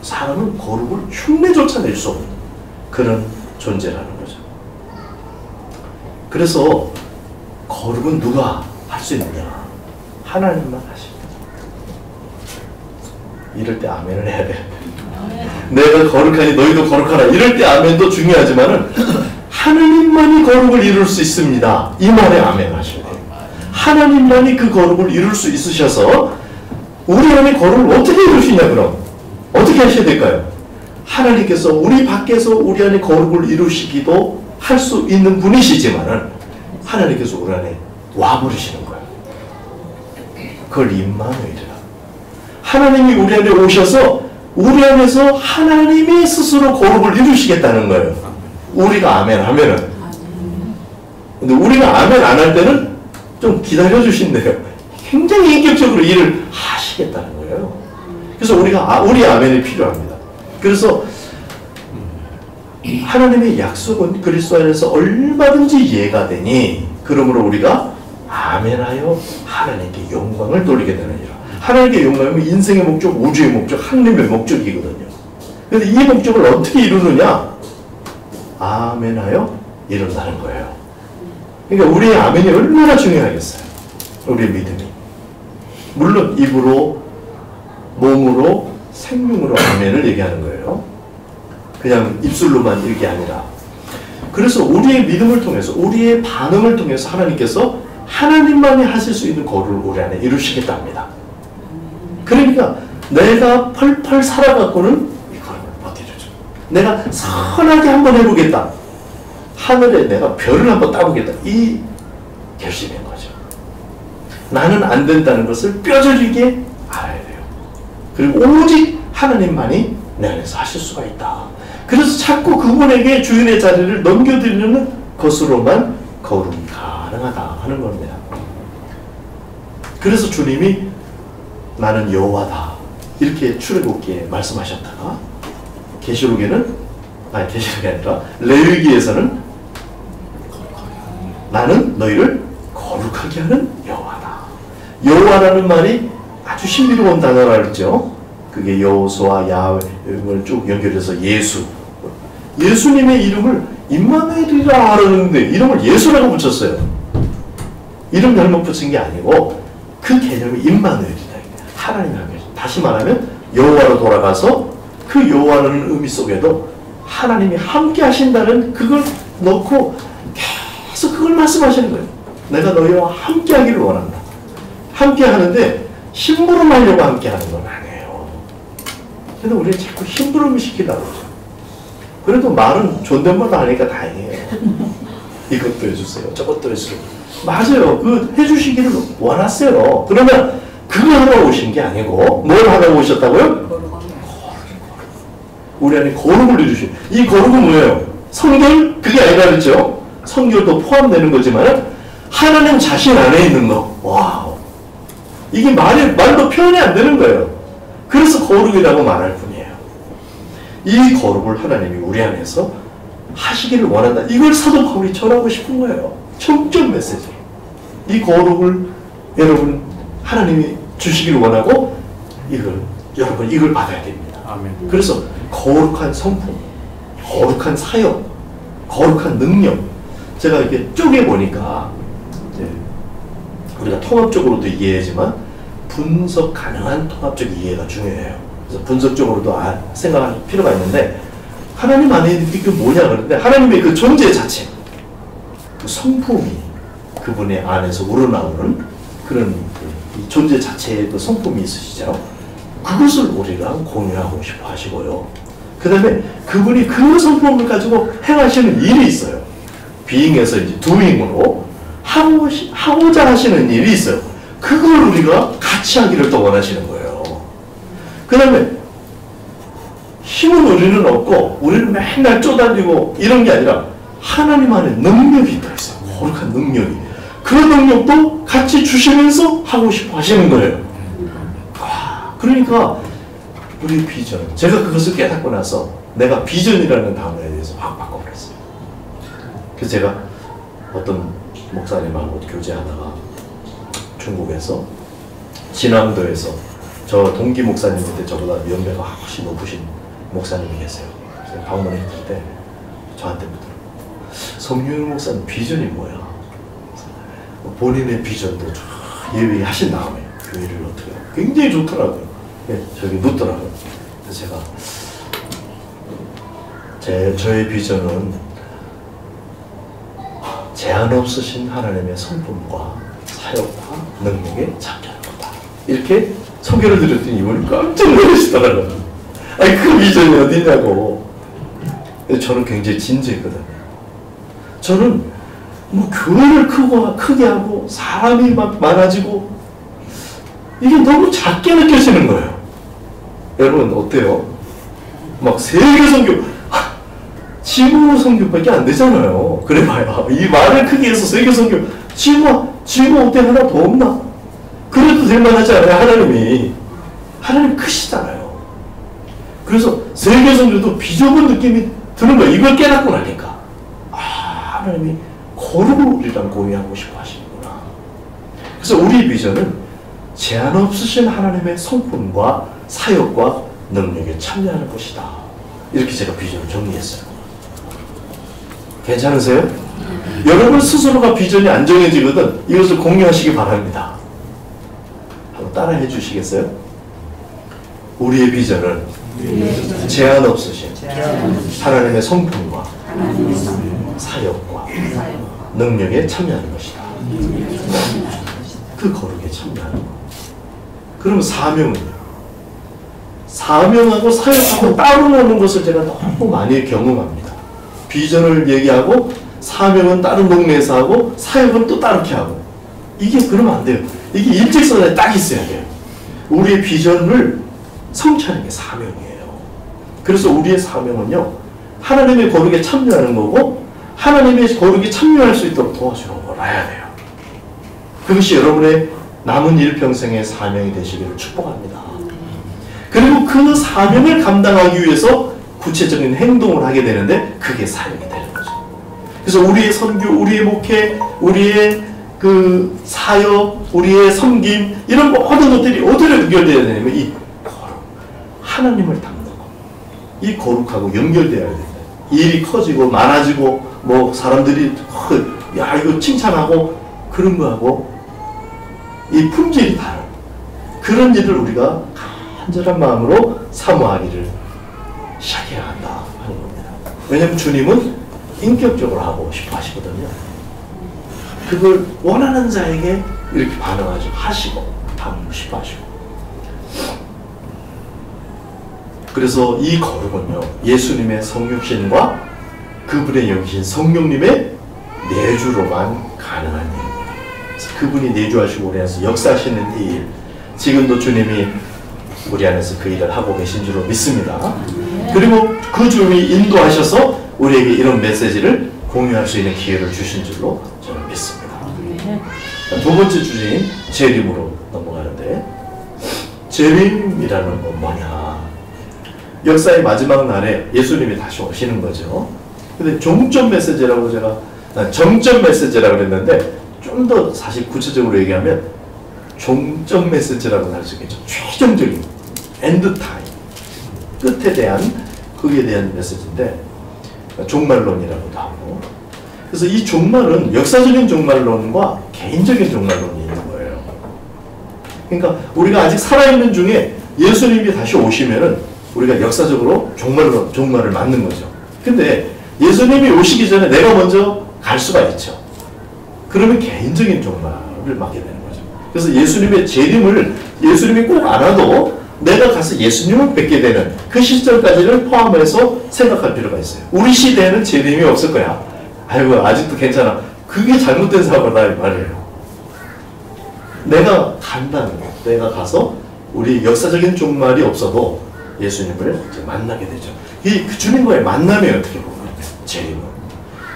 사람은 거룩을 흉내조차 낼 수 없는 그런 존재라는 거죠. 그래서 거룩은 누가 할 수 있느냐? 하나님만 하십니다. 이럴 때 아멘을 해야 돼요. 내가 거룩하니 너희도 거룩하라. 이럴 때 아멘도 중요하지만은 하나님만이 거룩을 이룰 수 있습니다. 이 말에 아멘 하셔야 돼요. 하나님만이 그 거룩을 이룰 수 있으셔서 우리 안에 거룩을 어떻게 이루시냐 그럼? 어떻게 하셔야 될까요? 하나님께서 우리 밖에서 우리 안에 거룩을 이루시기도 할 수 있는 분이시지만은 하나님께서 우리 안에 와버리시는 거예요. 그걸 임마누엘이라. 하나님이 우리 안에 오셔서 우리 안에서 하나님이 스스로 거룩을 이루시겠다는 거예요. 우리가 아멘 하면은. 근데 우리가 아멘 안 할 때는 좀 기다려 주신대요. 굉장히 인격적으로 일을 하시겠다는 거예요. 그래서 우리 아멘이 필요합니다. 그래서 하나님의 약속은 그리스도 안에서 얼마든지 이해가 되니 그러므로 우리가 아멘하여 하나님께 영광을 돌리게 되느니라. 하나님께 영광이면 인생의 목적, 우주의 목적, 하나님의 목적이거든요. 그런데 이 목적을 어떻게 이루느냐? 아멘하여 이룬다는 거예요. 그러니까 우리의 아멘이 얼마나 중요하겠어요. 우리의 믿음이. 물론 입으로, 몸으로, 생명으로 아멘을 얘기하는 거예요. 그냥 입술로만 이게 아니라. 그래서 우리의 믿음을 통해서, 우리의 반응을 통해서 하나님께서 하나님만이 하실 수 있는 거룩을 우리 안에 이루시겠다 합니다. 그러니까 내가 펄펄 살아갖고는 이걸 못 해주죠. 내가 선하게 한번 해보겠다. 하늘에 내가 별을 한번 따보겠다. 이 결심인 거죠. 나는 안 된다는 것을 뼈저리게 알아야 돼요. 그리고 오직 하나님만이 내 안에서 하실 수가 있다. 그래서 자꾸 그분에게 주인의 자리를 넘겨드리는 것으로만 거룩이 가능하다 하는 겁니다. 그래서 주님이 나는 여호와다 이렇게 출애굽기에 말씀하셨다가 계시록에는 계시록이 아니라 레위기에서는 나는 너희를 거룩하게 하는 여호와다. 여호와라는 말이 아주 신비로운 단어라 그랬죠. 그게 여호수아 야훼를 쭉 연결해서 예수. 예수님의 이름을 임마누엘이라 그러는데 이름을 예수라고 붙였어요. 이름 잘못 붙인 게 아니고 그 개념이 임마누엘이다. 하나님이 함께. 다시 말하면 여호와로 돌아가서 그 여호와라는 의미 속에도 하나님이 함께 하신다는 그걸 넣고 계속 그걸 말씀하시는 거예요. 내가 너희와 함께 하기를 원한다. 함께 하는데 심부름 하려고 함께 하는 건 아니에요. 그래서 우리는 자꾸 심부름을 시키려고 그러죠. 그래도 말은 존댓말로 하니까 다행이에요. 이것도 해주세요. 저것도 해주세요. 맞아요. 그 해주시기를 원하세요. 그러면 그거 하러 오신 게 아니고 뭘 하러 오셨다고요? 우리 안에 거룩을 이루신. 이 거룩은 뭐예요? 성결? 그게 아니라 그랬죠? 성결도 포함되는 거지만 하나님 자신 안에 있는 거. 와우. 이게 말도 표현이 안 되는 거예요. 그래서 거룩이라고 말할 뿐이에요. 이 거룩을 하나님이 우리 안에서 하시기를 원한다. 이걸 사도 바울이 전하고 싶은 거예요. 청적 메시지. 이 거룩을 여러분 하나님이 주시기를 원하고 여러분 이걸 받아야 됩니다. 아멘. 그래서 거룩한 성품, 거룩한 사역, 거룩한 능력. 제가 이렇게 쪼개보니까 우리가 통합적으로도 이해하지만 분석 가능한 통합적 이해가 중요해요. 그래서 분석적으로도 생각할 필요가 있는데 하나님 안에 있는 게 뭐냐 그러는데 하나님의 그 존재 자체, 그 성품이 그분의 안에서 우러나오는 그런 이 존재 자체에도 성품이 있으시죠. 그것을 우리랑 공유하고 싶어 하시고요. 그 다음에 그분이 그 성품을 가지고 행하시는 일이 있어요. being에서 이제 doing으로 하고자 하시는 일이 있어요. 그걸 우리가 같이 하기를 또 원하시는 거예요. 그 다음에 힘은 우리는 없고 우리는 맨날 쪼달리고 이런 게 아니라 하나님 안에 능력이 들어있어요. 거룩한 능력이. 그 능력도 같이 주시면서 하고 싶어 하시는 거예요. 그러니까 우리 비전, 제가 그것을 깨닫고 나서 내가 비전이라는 단어에 대해서 확 바꿔버렸어요. 그래서 제가 어떤 목사님하고 교제하다가 중국에서 진앙도에서 저 동기 목사님인데 저보다 연배가 훨씬 높으신 목사님이 계세요. 그래서 방문했을 때 저한테 묻더라고요. 성윤 목사님 비전이 뭐야? 본인의 비전도 예비하신 다음에 교회를 어떻게 해요? 굉장히 좋더라고요. 저기 묻더라고요. 그래서 제가 저의 비전은 제한 없으신 하나님의 성품과 사역과 능력에 참여하는 거다. 이렇게 소개를 드렸더니 이분이 깜짝 놀라시더라고요. 아니 그 비전이 어디냐고. 저는 굉장히 진지했거든요. 저는 뭐 교회를 크게 하고 사람이 막 많아지고 이게 너무 작게 느껴지는 거예요. 여러분 어때요? 막 세계 선교 지구 선교밖에 안 되잖아요. 그래봐야 이 말을 크게 해서 세계 선교 지구 어때 하나 더 없나? 그래도 될 만하지 않아요? 하나님 크시잖아요. 그래서 세계 선교도 비좁은 느낌이 드는 거예요. 이걸 깨닫고 나니까 하나님이 거룩을 우리랑 공유하고 싶어 하시는구나. 그래서 우리 비전은 제한 없으신 하나님의 성품과 사역과 능력에 참여하는 것이다. 이렇게 제가 비전을 정리했어요. 괜찮으세요? 여러분 스스로가 비전이 안 정해지거든 이것을 공유하시기 바랍니다. 한번 따라해 주시겠어요? 우리의 비전은 제한 없으신 하나님의 성품과 사역과 능력에 참여하는 것이다. 그 거룩에 참여하는 것. 그러면 사명은요? 사명하고 사역하고 따로 노는 것을 제가 너무 많이 경험합니다. 비전을 얘기하고 사명은 다른 동네에서 하고 사역은 또 다르게 하고 이게 그러면 안 돼요. 이게 일직선에 딱 있어야 돼요. 우리의 비전을 성취하는 게 사명이에요. 그래서 우리의 사명은요, 하나님의 거룩에 참여하는 거고 하나님의 거룩에 참여할 수 있도록 도와주는 거라야 돼요. 그것이 여러분의 남은 일평생의 사명이 되시기를 축복합니다. 그리고 그 사명을 감당하기 위해서 구체적인 행동을 하게 되는데 그게 사역이 되는 거죠. 그래서 우리의 선교, 우리의 목회, 우리의 그 사역, 우리의 섬김 이런 모든 것들이 어디로 연결되어야 되냐면 이 거룩, 하나님을 닮는 것, 이 거룩하고 연결되어야 됩니다. 일이 커지고 많아지고 뭐 사람들이 야 이거 칭찬하고 그런 거하고 이 품질이 다른 그런 일을 우리가 간절한 마음으로 사모하기를 시작해야 한다 하는 겁니다. 왜냐하면 주님은 인격적으로 하고 싶어 하시거든요. 그걸 원하는 자에게 이렇게 반응하시고 하고 싶어 하시고. 그래서 이 거룩은요, 예수님의 성육신과 그분의 영신 성령님의 내주로만 가능한 일입니다. 그래서 그분이 내주하시고 우리 안에서 역사하시는 이 일, 지금도 주님이 우리 안에서 그 일을 하고 계신 줄로 믿습니다. 그리고 그 주님이 인도하셔서 우리에게 이런 메시지를 공유할 수 있는 기회를 주신 줄로 저는 믿습니다. 두 번째 주제인 재림으로 넘어가는데, 재림이라는 건 뭐냐? 역사의 마지막 날에 예수님이 다시 오시는 거죠. 근데 종점 메시지라고 제가 정점 메시지라고 그랬는데 좀 더 사실 구체적으로 얘기하면 종점 메시지라고 할 수 있겠죠. 최종적인 엔드 타임, 끝에 대한 거기에 대한 메시지인데 종말론이라고도 하고. 그래서 이 종말은 역사적인 종말론과 개인적인 종말론이 있는 거예요. 그러니까 우리가 아직 살아있는 중에 예수님이 다시 오시면은 우리가 역사적으로 종말을 맞는 거죠. 근데 예수님이 오시기 전에 내가 먼저 갈 수가 있죠. 그러면 개인적인 종말을 맞게 되는 거죠. 그래서 예수님의 재림을 예수님이 꼭 안 와도 내가 가서 예수님을 뵙게 되는 그 시점까지를 포함해서 생각할 필요가 있어요. 우리 시대에는 재림이 없을 거야. 아이고 아직도 괜찮아. 그게 잘못된 사고다 이 말이에요. 내가 간다는 거. 내가 가서 우리 역사적인 종말이 없어도 예수님을 이제 만나게 되죠. 이 주님과의 만남이 어떻게 보면 재림은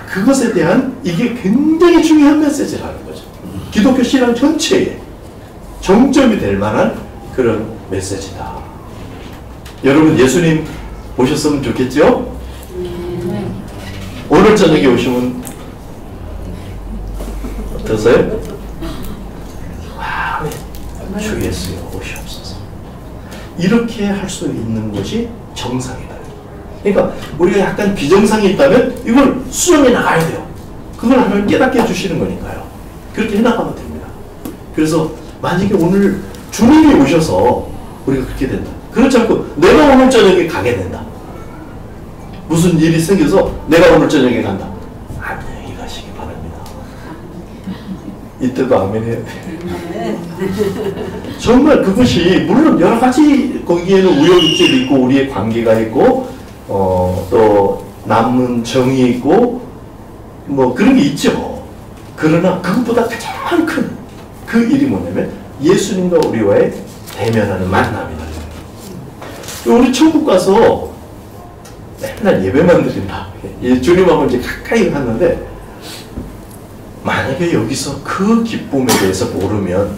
그것에 대한 이게 굉장히 중요한 메시지라는 거죠. 기독교 신앙 전체에 정점이 될 만한 그런 메시지다. 여러분 예수님 오셨으면 좋겠죠? 오늘 저녁에 오시면 어떠세요? 와, 주 예수여 오시옵소서. 이렇게 할 수 있는 것이 정상이다. 그러니까 우리가 약간 비정상이 있다면 이걸 수정해 나가야 돼요. 그걸 하나님 깨닫게 해주시는 거니까요. 그렇게 해나가면 됩니다. 그래서 만약에 오늘 주님이 오셔서 우리가 그렇게 된다. 그렇지 않고 내가 오늘 저녁에 가게 된다. 무슨 일이 생겨서 내가 오늘 저녁에 간다. 안녕히 가시기 바랍니다. 이때도 아멘 해야 돼. 정말 그것이 물론 여러 가지 거기에는 우여곡절이 있고 우리의 관계가 있고 또 남은 정이 있고 뭐 그런 게 있죠. 그러나 그것보다 가장 큰 그 일이 뭐냐면 예수님과 우리와의 대면하는 만남이다. 우리 천국 가서 맨날 예배만 드린다. 주님하고 이제 가까이 갔는데 만약에 여기서 그 기쁨에 대해서 모르면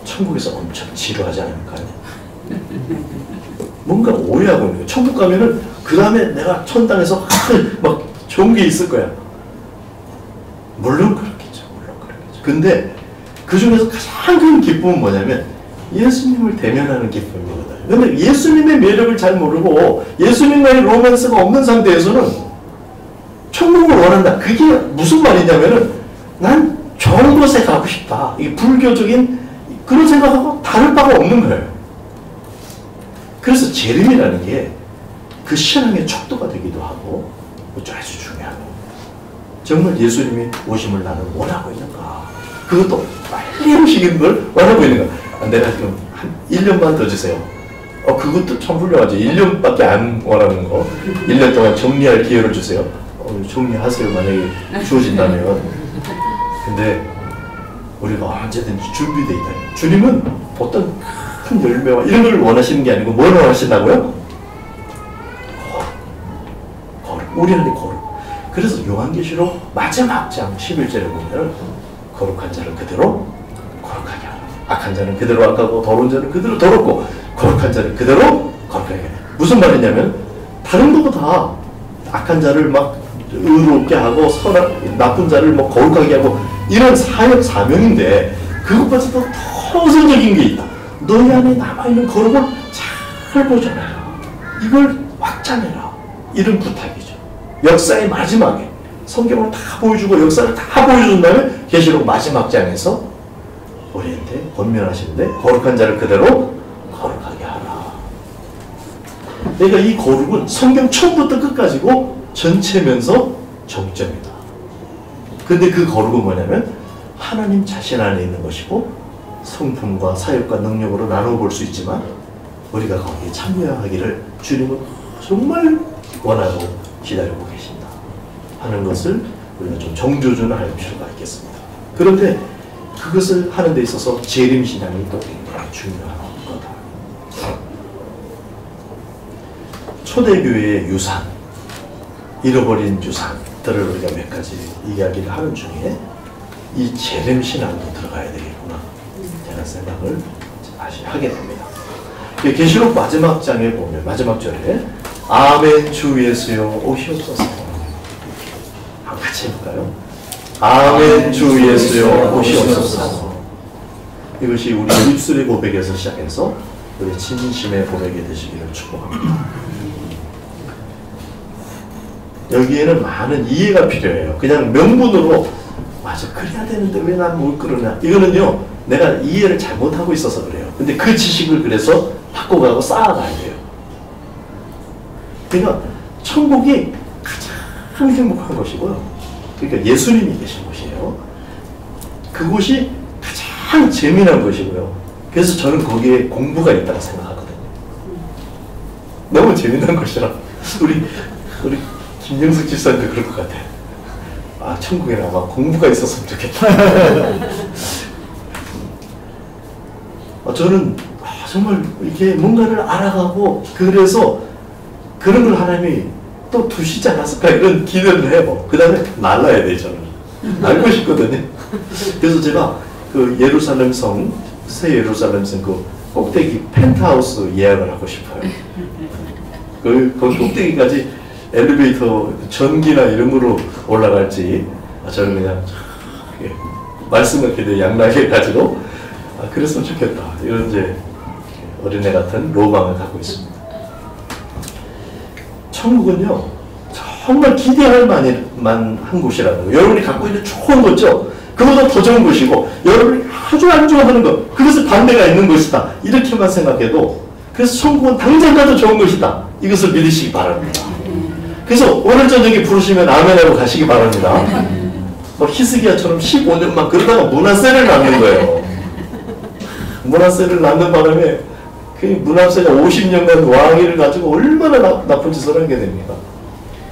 천국에서 엄청 지루하지 않을까요? 뭔가 오해하고 있는 거예요. 천국 가면은 그 다음에 내가 천당에서 막 좋은 게 있을 거야. 물론 그렇겠죠. 물론 그렇겠죠. 근데 그 중에서 가장 큰 기쁨은 뭐냐면 예수님을 대면하는 기쁨이거든요. 근데 예수님의 매력을 잘 모르고 예수님과의 로맨스가 없는 상태에서는 천국을 원한다. 그게 무슨 말이냐면은 난 좋은 곳에 가고 싶다. 이게 불교적인 그런 생각하고 다를 바가 없는 거예요. 그래서 재림이라는 게 그 신앙의 척도가 되기도 하고 아주 중요하고 정말 예수님이 오심을 나는 원하고 있는가. 그것도 빨리 오시는 걸 원하고 있는가. 내가 지금 한 1년만 더 주세요. 그것도 참 훌륭하죠. 1년밖에 안 원하는 거. 1년 동안 정리할 기회를 주세요. 정리하세요. 만약에 주어진다면. 근데 우리가 언제든지 준비되어 있다. 주님은 어떤 큰 열매와 이런 걸 원하시는 게 아니고 뭘 원하신다고요? 거룩. 우리 안에 거룩. 그래서 요한계시록 마지막 장 11절에 보면 거룩한 자를 그대로 거룩하게 하라. 악한 자는 그대로 악하고 더러운 자는 그대로 더럽고 거룩한 자는 그대로 거룩하게 하라. 무슨 말이냐면 다른 것보다 악한 자를 막 의롭게 하고 나쁜 자를 뭐 거룩하게 하고 이런 사역 사명인데 그것보다도 더 우선적인 게 있다. 너희 안에 남아있는 거룩을 잘 보존해라. 이걸 확장해라. 이런 부탁이죠. 역사의 마지막에 성경을 다 보여주고 역사를 다 보여준 다음에 계시록 마지막 장에서 우리한테 권면하시는데 거룩한 자를 그대로 거룩하게 하라. 그러니까 이 거룩은 성경 처음부터 끝까지고 전체면서 정점이다. 근데 그 거룩은 뭐냐면 하나님 자신 안에 있는 것이고 성품과 사역과 능력으로 나눠 볼 수 있지만 우리가 거기에 참여하기를 주님은 정말 원하고 기다리고 계신다 하는 것을 우리가 좀 정조준할 필요가 있겠습니다. 그런데 그것을 하는 데 있어서 재림신앙이 또 굉장히 중요한 거다. 초대교회의 유산, 잃어버린 유산들을 우리가 몇 가지 이야기를 하는 중에 이 재림신앙도 들어가야 되겠구나 라는 생각을 다시 하게 됩니다. 계시록 마지막 장에 보면 마지막 절에 아멘 주 예수여 오시옵소서. 같이 해볼까요? 아멘 주 예수여 오시옵소서. 이것이 우리 입술의 고백에서 시작해서 우리 진심의 고백이 되시기를 축복합니다. 여기에는 많은 이해가 필요해요. 그냥 명분으로 맞아 그래야 되는데 왜 난 못 그러냐. 이거는요 내가 이해를 잘못하고 있어서 그래요. 근데 그 지식을 그래서 바꿔가고 쌓아가야 돼요. 그러니까 천국이 가장 행복한 것이고요. 그러니까 예수님이 계신 곳이에요. 그곳이 가장 재미난 것이고요. 그래서 저는 거기에 공부가 있다고 생각하거든요. 너무 재미난 것이라. 우리 김영숙 집사님도 그럴 것 같아요. 아, 천국에 아마 공부가 있었으면 좋겠다. 저는 정말 이렇게 뭔가를 알아가고 그래서 그런 걸 하나님이 또 두시지 않았을까 이런 기대를 해요. 그 다음에 날라야 돼 저는. 알고 싶거든요. 그래서 제가 그 예루살렘 성, 새 예루살렘 성 그 꼭대기 펜트하우스 예약을 하고 싶어요. 거기 꼭대기까지 엘리베이터 전기나 이런 거로 올라갈지 저는 그냥 말씀을 기대 양락해가지고 그랬으면 좋겠다. 이런 이제 어린애 같은 로망을 갖고 있습니다. 천국은요 정말 기대할 만한 곳이라는 거. 여러분이 갖고 있는 좋은 거죠. 그보다 더 좋은 것이고 여러분이 아주 안 좋아하는 것 그것을 반대가 있는 것이다. 이렇게만 생각해도 그래서 천국은 당장 가도 좋은 것이다. 이것을 믿으시기 바랍니다. 그래서 오늘 저녁에 부르시면 아멘하고 가시기 바랍니다. 뭐 히스기야처럼 15년만 그러다가 문하세를 낳는 거예요. 문하세를 낳는 바람에 그 문하세가 50년간 왕위를 가지고 얼마나 나쁜 짓을 하게 됩니까?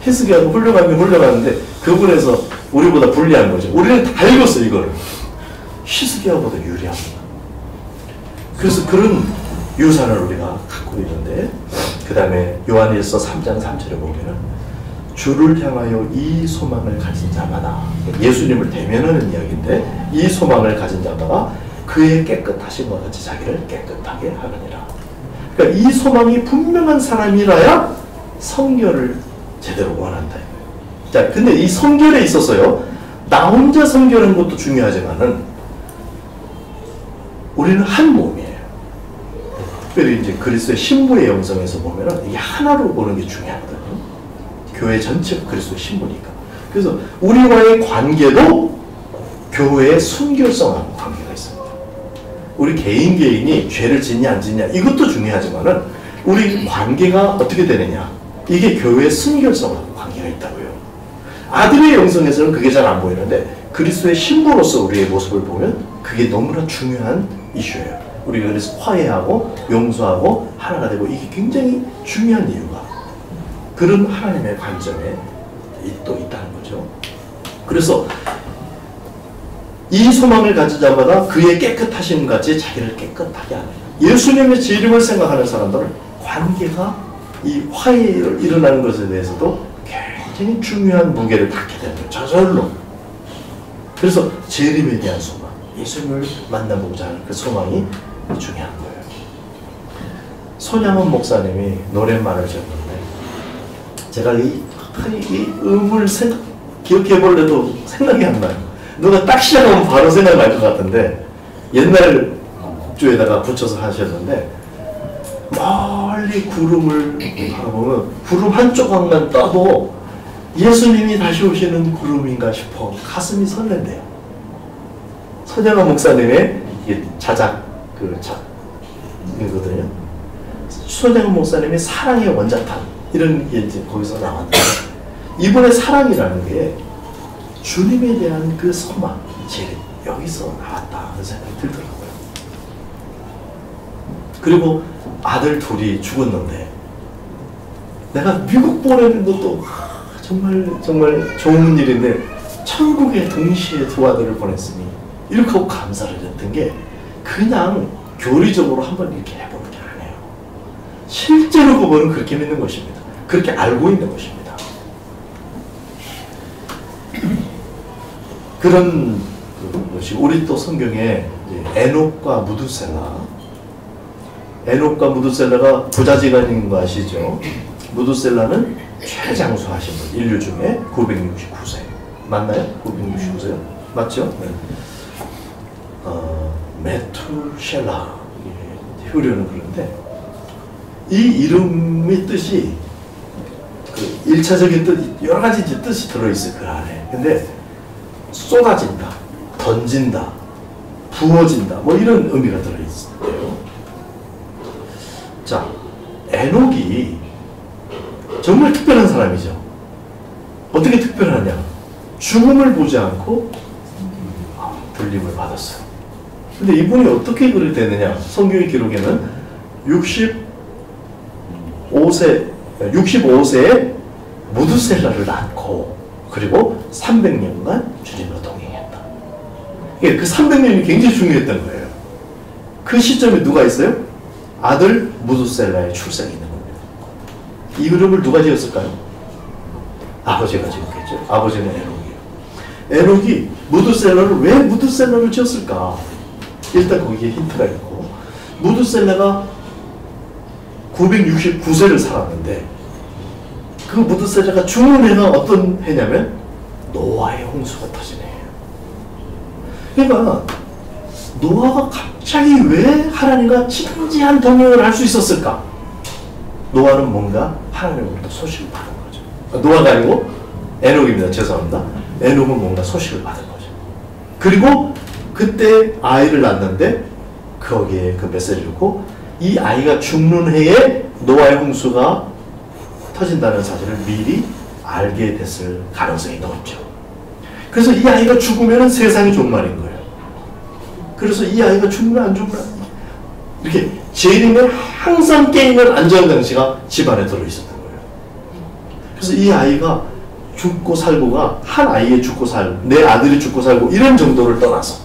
히스기야도 훌륭하면 훌륭한데 그분에서 우리보다 불리한 거죠. 우리는 다 읽었어요 이거를. 히스기야보다 유리합니다. 그래서 그런 유산을 우리가 갖고 있는데 그 다음에 요한일서 3장 3절에 보면은 주를 향하여 이 소망을 가진 자마다 예수님을 대면하는 이야기인데 이 소망을 가진 자마다 그의 깨끗하심과 같이 자기를 깨끗하게 하느니라. 그러니까 이 소망이 분명한 사람이라야 성결을 제대로 원한다. 자, 근데 이 성결에 있어서요 나 혼자 성결한 것도 중요하지만은 우리는 한 몸이에요. 특별히 이제 그리스도의 신부의 영성에서 보면은 이게 하나로 보는 게 중요하거든요. 교회 전체가 그리스도의 신부니까. 그래서 우리와의 관계도 교회의 순결성하고 관계가 있습니다. 우리 개인이 죄를 짓냐 안 짓냐 이것도 중요하지만은 우리 관계가 어떻게 되느냐 이게 교회의 순결성하고 관계가 있다고요. 아들의 영성에서는 그게 잘 안 보이는데 그리스도의 신부로서 우리의 모습을 보면 그게 너무나 중요한 이슈예요. 우리가 그래서 화해하고 용서하고 하나가 되고 이게 굉장히 중요한 이유가 그런 하나님의 관점에 또 있다는 거죠. 그래서 이 소망을 가지자마자 그의 깨끗하심 같이 자기를 깨끗하게 하는 예수님의 재림을 생각하는 사람들은 관계가 이 화해를 일어나는 것에 대해서도 굉장히 중요한 무게를 갖게 되는 거예요. 저절로. 그래서 재림에 대한 소망, 예수님을 만나보고자 하는 그 소망이 중요한 거예요. 손양원 목사님이 노랫말을 지었는데 제가 이 음을 기억해 볼래도 생각이 안 나요. 누가 딱 시작하면 바로 생각날 것 같은데 옛날 주에다가 붙여서 하셨는데 멀리 구름을 바라보면 구름 한 조각만 떠도 예수님이 다시 오시는 구름인가 싶어 가슴이 설렌대요. 손양원 목사님의 이게 자작 이거든요. 손양원 목사님의 사랑의 원자탄 이런 게 이제 거기서 나왔는데 이번에 사랑이라는 게 주님에 대한 그 소망, 재림 여기서 나왔다 하는 생각이 들더라고요. 그리고 아들 둘이 죽었는데 내가 미국 보내는 것도 정말 좋은 일인데 천국에 동시에 두 아들을 보냈으니 이렇게 하고 감사를 했던 게 그냥 교리적으로 한번 이렇게 해보는 게 아니에요. 실제로 그거는 그렇게 믿는 것입니다. 그렇게 알고 있는 것입니다. 그런 것이 우리 또 성경에 에녹과 무두셀라가 부자지간인 거 아시죠? 무두셀라는 최장수하신 분, 인류 중에 969세 맞나요? 969세요? 맞죠? 네. 메투셀라 효료는 그런데 이 이름의 뜻이 그 1차적인 뜻 여러 가지 뜻이 들어있어요 그 안에. 근데 쏟아진다, 던진다, 부어진다 뭐 이런 의미가 들어있어요. 자, 에녹이 정말 특별한 사람이죠. 어떻게 특별하냐? 죽음을 보지 않고 들림을 받았어요. 근데 이분이 어떻게 그렇게 되느냐? 성경의 기록에는 65세에 무두셀라를 낳고 그리고 300년간 주님과 동행했다. 그 300년이 굉장히 중요했던 거예요. 그 시점에 누가 있어요? 아들 무두셀라의 출생이 있는 겁니다. 이 그룹을 누가 지었을까요? 아버지가 지었겠죠. 아버지는 에녹이에요. 에녹이 왜 무두셀라를 지었을까? 일단 거기에 힌트가 있고 무두셀라가 969세를 살았는데 그 무두셀라가 죽는 해가 어떤 해냐면 노아의 홍수가 터진 해예요. 그러니까 노아가 갑자기 왜 하나님과 진지한 동행을 할 수 있었을까? 노아는 뭔가 하나님으로부터 소식을 받은 거죠. 노아가 아니고 에녹입니다. 죄송합니다. 에녹은 뭔가 소식을 받은 거죠. 그리고 그때 아이를 낳는데 거기에 그 메시지를 넣고 이 아이가 죽는 해에 노아의 홍수가 터진다는 사실을 미리 알게 됐을 가능성이 높죠. 그래서 이 아이가 죽으면 세상이 종말인 거예요. 그래서 이 아이가 죽나 안 죽나 이렇게 재림에 항상 깨있는 안전장치가 집안에 들어있었던 거예요. 그래서 이 아이가 죽고 살고가 한 아이의 죽고 내 아들이 죽고 살고 이런 정도를 떠나서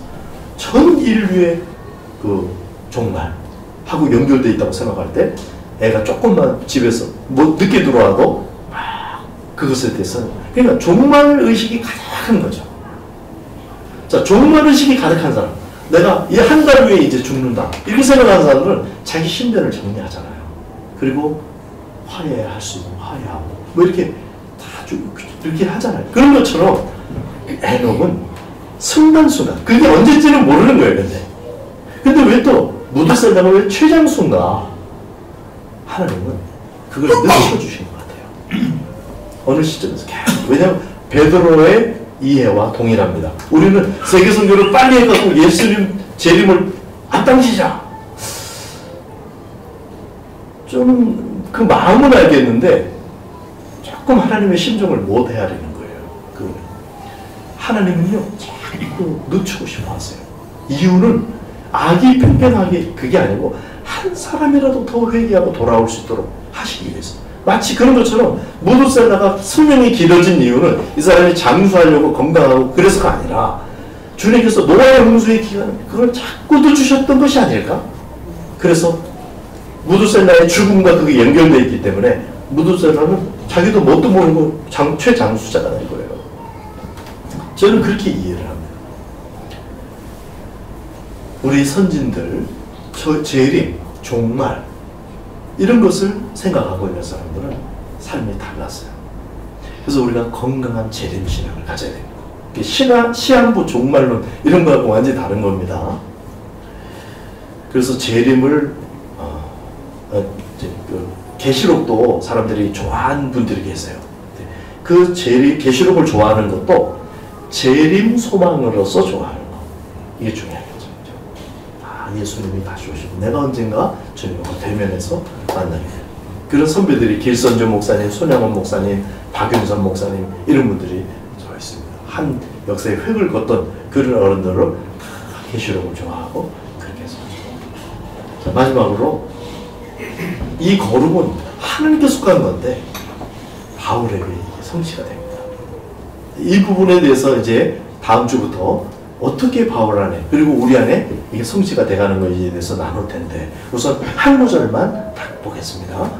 전 인류의 그 종말하고 연결되어 있다고 생각할 때 애가 조금만 집에서 뭐 늦게 들어와도 막 그것에 대해서 그러니까 종말 의식이 가득한 거죠. 자, 종말 의식이 가득한 사람, 내가 이 한 달 후에 이제 죽는다 이렇게 생각하는 사람들은 자기 신변을 정리하잖아요. 그리고 화해할 수 있는 화해하고 뭐 이렇게 다 이렇게 하잖아요. 그런 것처럼 에녹은 순간순간 그게 언제인지는 모르는 거예요. 근데 왜 또 무두셀라가 왜 최장수인가? 하나님은 그걸 늦춰주신 것 같아요. 어느 시점에서 계속. 왜냐하면 베드로의 이해와 동일합니다. 우리는 세계 선교를 빨리 해갖고 예수님 재림을 앞당기자. 좀 그 마음은 알겠는데 조금 하나님의 심정을 못 헤아리는 거예요. 하나님은요 자꾸 늦추고 싶어 하세요. 이유는 악이 팽팽하게 그게 아니고 한 사람이라도 더 회개하고 돌아올 수 있도록 하시기 위해서. 마치 그런 것처럼 무두셀라가 수명이 길어진 이유는 이 사람이 장수하려고 건강하고 그래서가 아니라 주님께서 노아의 홍수의 기간 그걸 자꾸 늦추셨던 것이 아닐까? 그래서 무두셀라의 죽음과 그게 연결되어 있기 때문에 무두셀라는 자기도 뭣도 모르고 최장수자가 된 거예요. 저는 그렇게 이해를 합니다. 우리 선진들, 재림, 종말 이런 것을 생각하고 있는 사람들은 삶이 달랐어요. 그래서 우리가 건강한 재림신앙을 가져야 됩니다. 시한부 종말론 이런 거하고 완전히 다른 겁니다. 그래서 재림을 계시록도 사람들이 좋아하는 분들이 계세요. 그 계시록을 좋아하는 것도 재림 소망으로서 좋아하는 거. 이게 중요하겠죠. 예수님이 다시 오시고 내가 언젠가 주님과 대면해서 만나게 돼요. 그런 선배들이 길선조 목사님, 손양원 목사님, 박윤선 목사님 이런 분들이 저 있습니다. 한 역사의 획을 걷던 그런 어른들을 다 계시록을 좋아하고 그렇게 해서. 자, 마지막으로 이 거룩은 하나님께 속한 건데 바울에게 성취가 됩니다. 이 부분에 대해서 이제 다음 주부터 어떻게 바울 안에 그리고 우리 안에 이게 성취가 돼가는 것에 대해서 나눌 텐데 우선 한 구절만 딱 보겠습니다.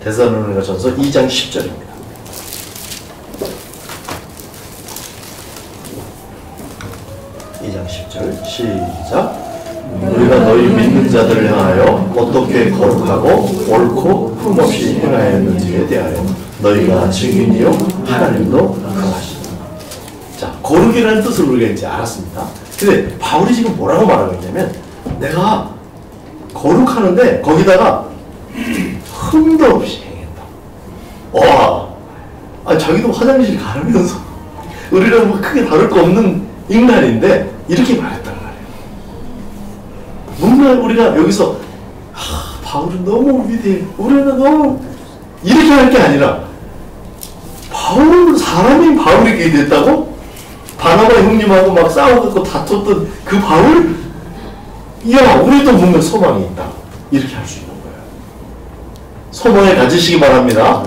데살로니가전서 2장 10절입니다. 2장 10절 시작. 우리가 너희 믿는 자들을 향하여 어떻게 거룩하고 옳고 흠없이 행하였는지에 대하여 너희가 증인이요 하나님도 그하시다. 자, 거룩이라는 뜻을 우리가 이제 알았습니다. 근데 바울이 지금 뭐라고 말하고 있냐면 내가 거룩하는데 거기다가 흠도 없이 행했다. 와, 자기도 화장실 가면서 우리랑 뭐 크게 다를 거 없는 인간인데 이렇게 말했단 말이에요. 뭔가 우리가 여기서 바울은 너무 위대해, 우리는 너무 이렇게 할 게 아니라 바울은 사람인 바울이 그렇게 됐다고? 바나바 형님하고 막 싸우고 다퉜던 그 바울? 야, 우리도 뭔가 소망이 있다. 이렇게 할 수 있는 거예요. 소망을 가지시기 바랍니다.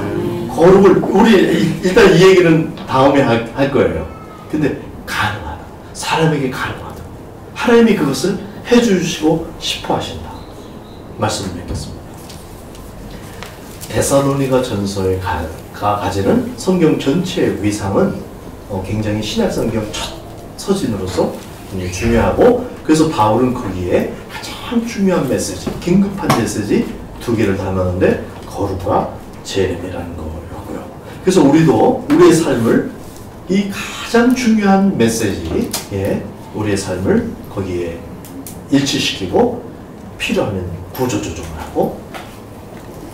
거룩을 우리 일단 이 얘기는 다음에 할 거예요. 근데 가능하다. 사람에게 가능하다. 하나님이 그것을 해주시고 싶어 하신다. 말씀을 맺겠습니다. 데살로니가 전서에 가지는 성경 전체의 위상은 굉장히 신약 성경 첫 서신으로서 굉장히 중요하고 그래서 바울은 거기에 가장 중요한 메시지, 긴급한 메시지 두 개를 담았는데 거룩과 재림이라는 거였고요. 그래서 우리도 우리의 삶을 이 가장 중요한 메시지에 우리의 삶을 거기에 일치시키고 필요하면 구조조정을 하고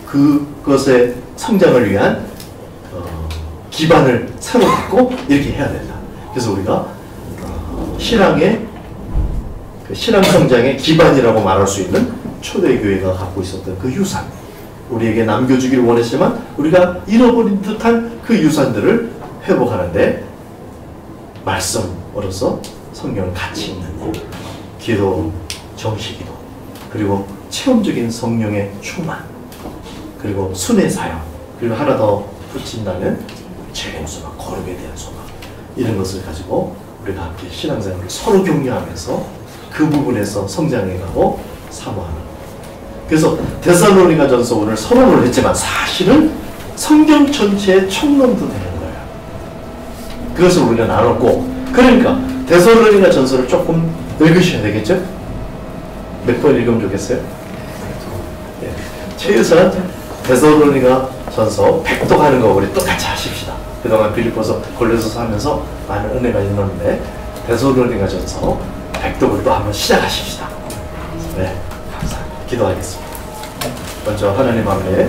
그것의 성장을 위한 기반을 새로 갖고 이렇게 해야 된다. 그래서 우리가 신앙의 신앙 성장의 기반이라고 말할 수 있는 초대교회가 갖고 있었던 그 유산, 우리에게 남겨주기를 원했지만 우리가 잃어버린 듯한 그 유산들을 회복하는데 말씀으로서 성경을 같이 읽는 일, 기도, 정시기도, 그리고 체험적인 성령의 충만, 그리고 순회 사역, 그리고 하나 더 붙인다면 재림 소망, 거룩에 대한 소망, 이런 것을 가지고 우리가 함께 신앙생활을 서로 격려하면서 그 부분에서 성장해가고 사모하는. 그래서 데살로니가전서 오늘 서론을 했지만 사실은 성경 전체의 총론도 되는 거예요. 그것을 우리가 나눴고, 그러니까 데살로니가전서를 조금 읽으셔야 되겠죠? 몇 번 읽으면 좋겠어요? 네. 최유선 데살로니가전서 100독하는 거 우리 똑같이 하십시다. 그동안 빌립보서 골로새서 하면서 많은 은혜가 있는데 데살로니가전서 100독을 또 한번 시작하십시다. 네, 감사합니다. 기도하겠습니다. 먼저 하나님 앞에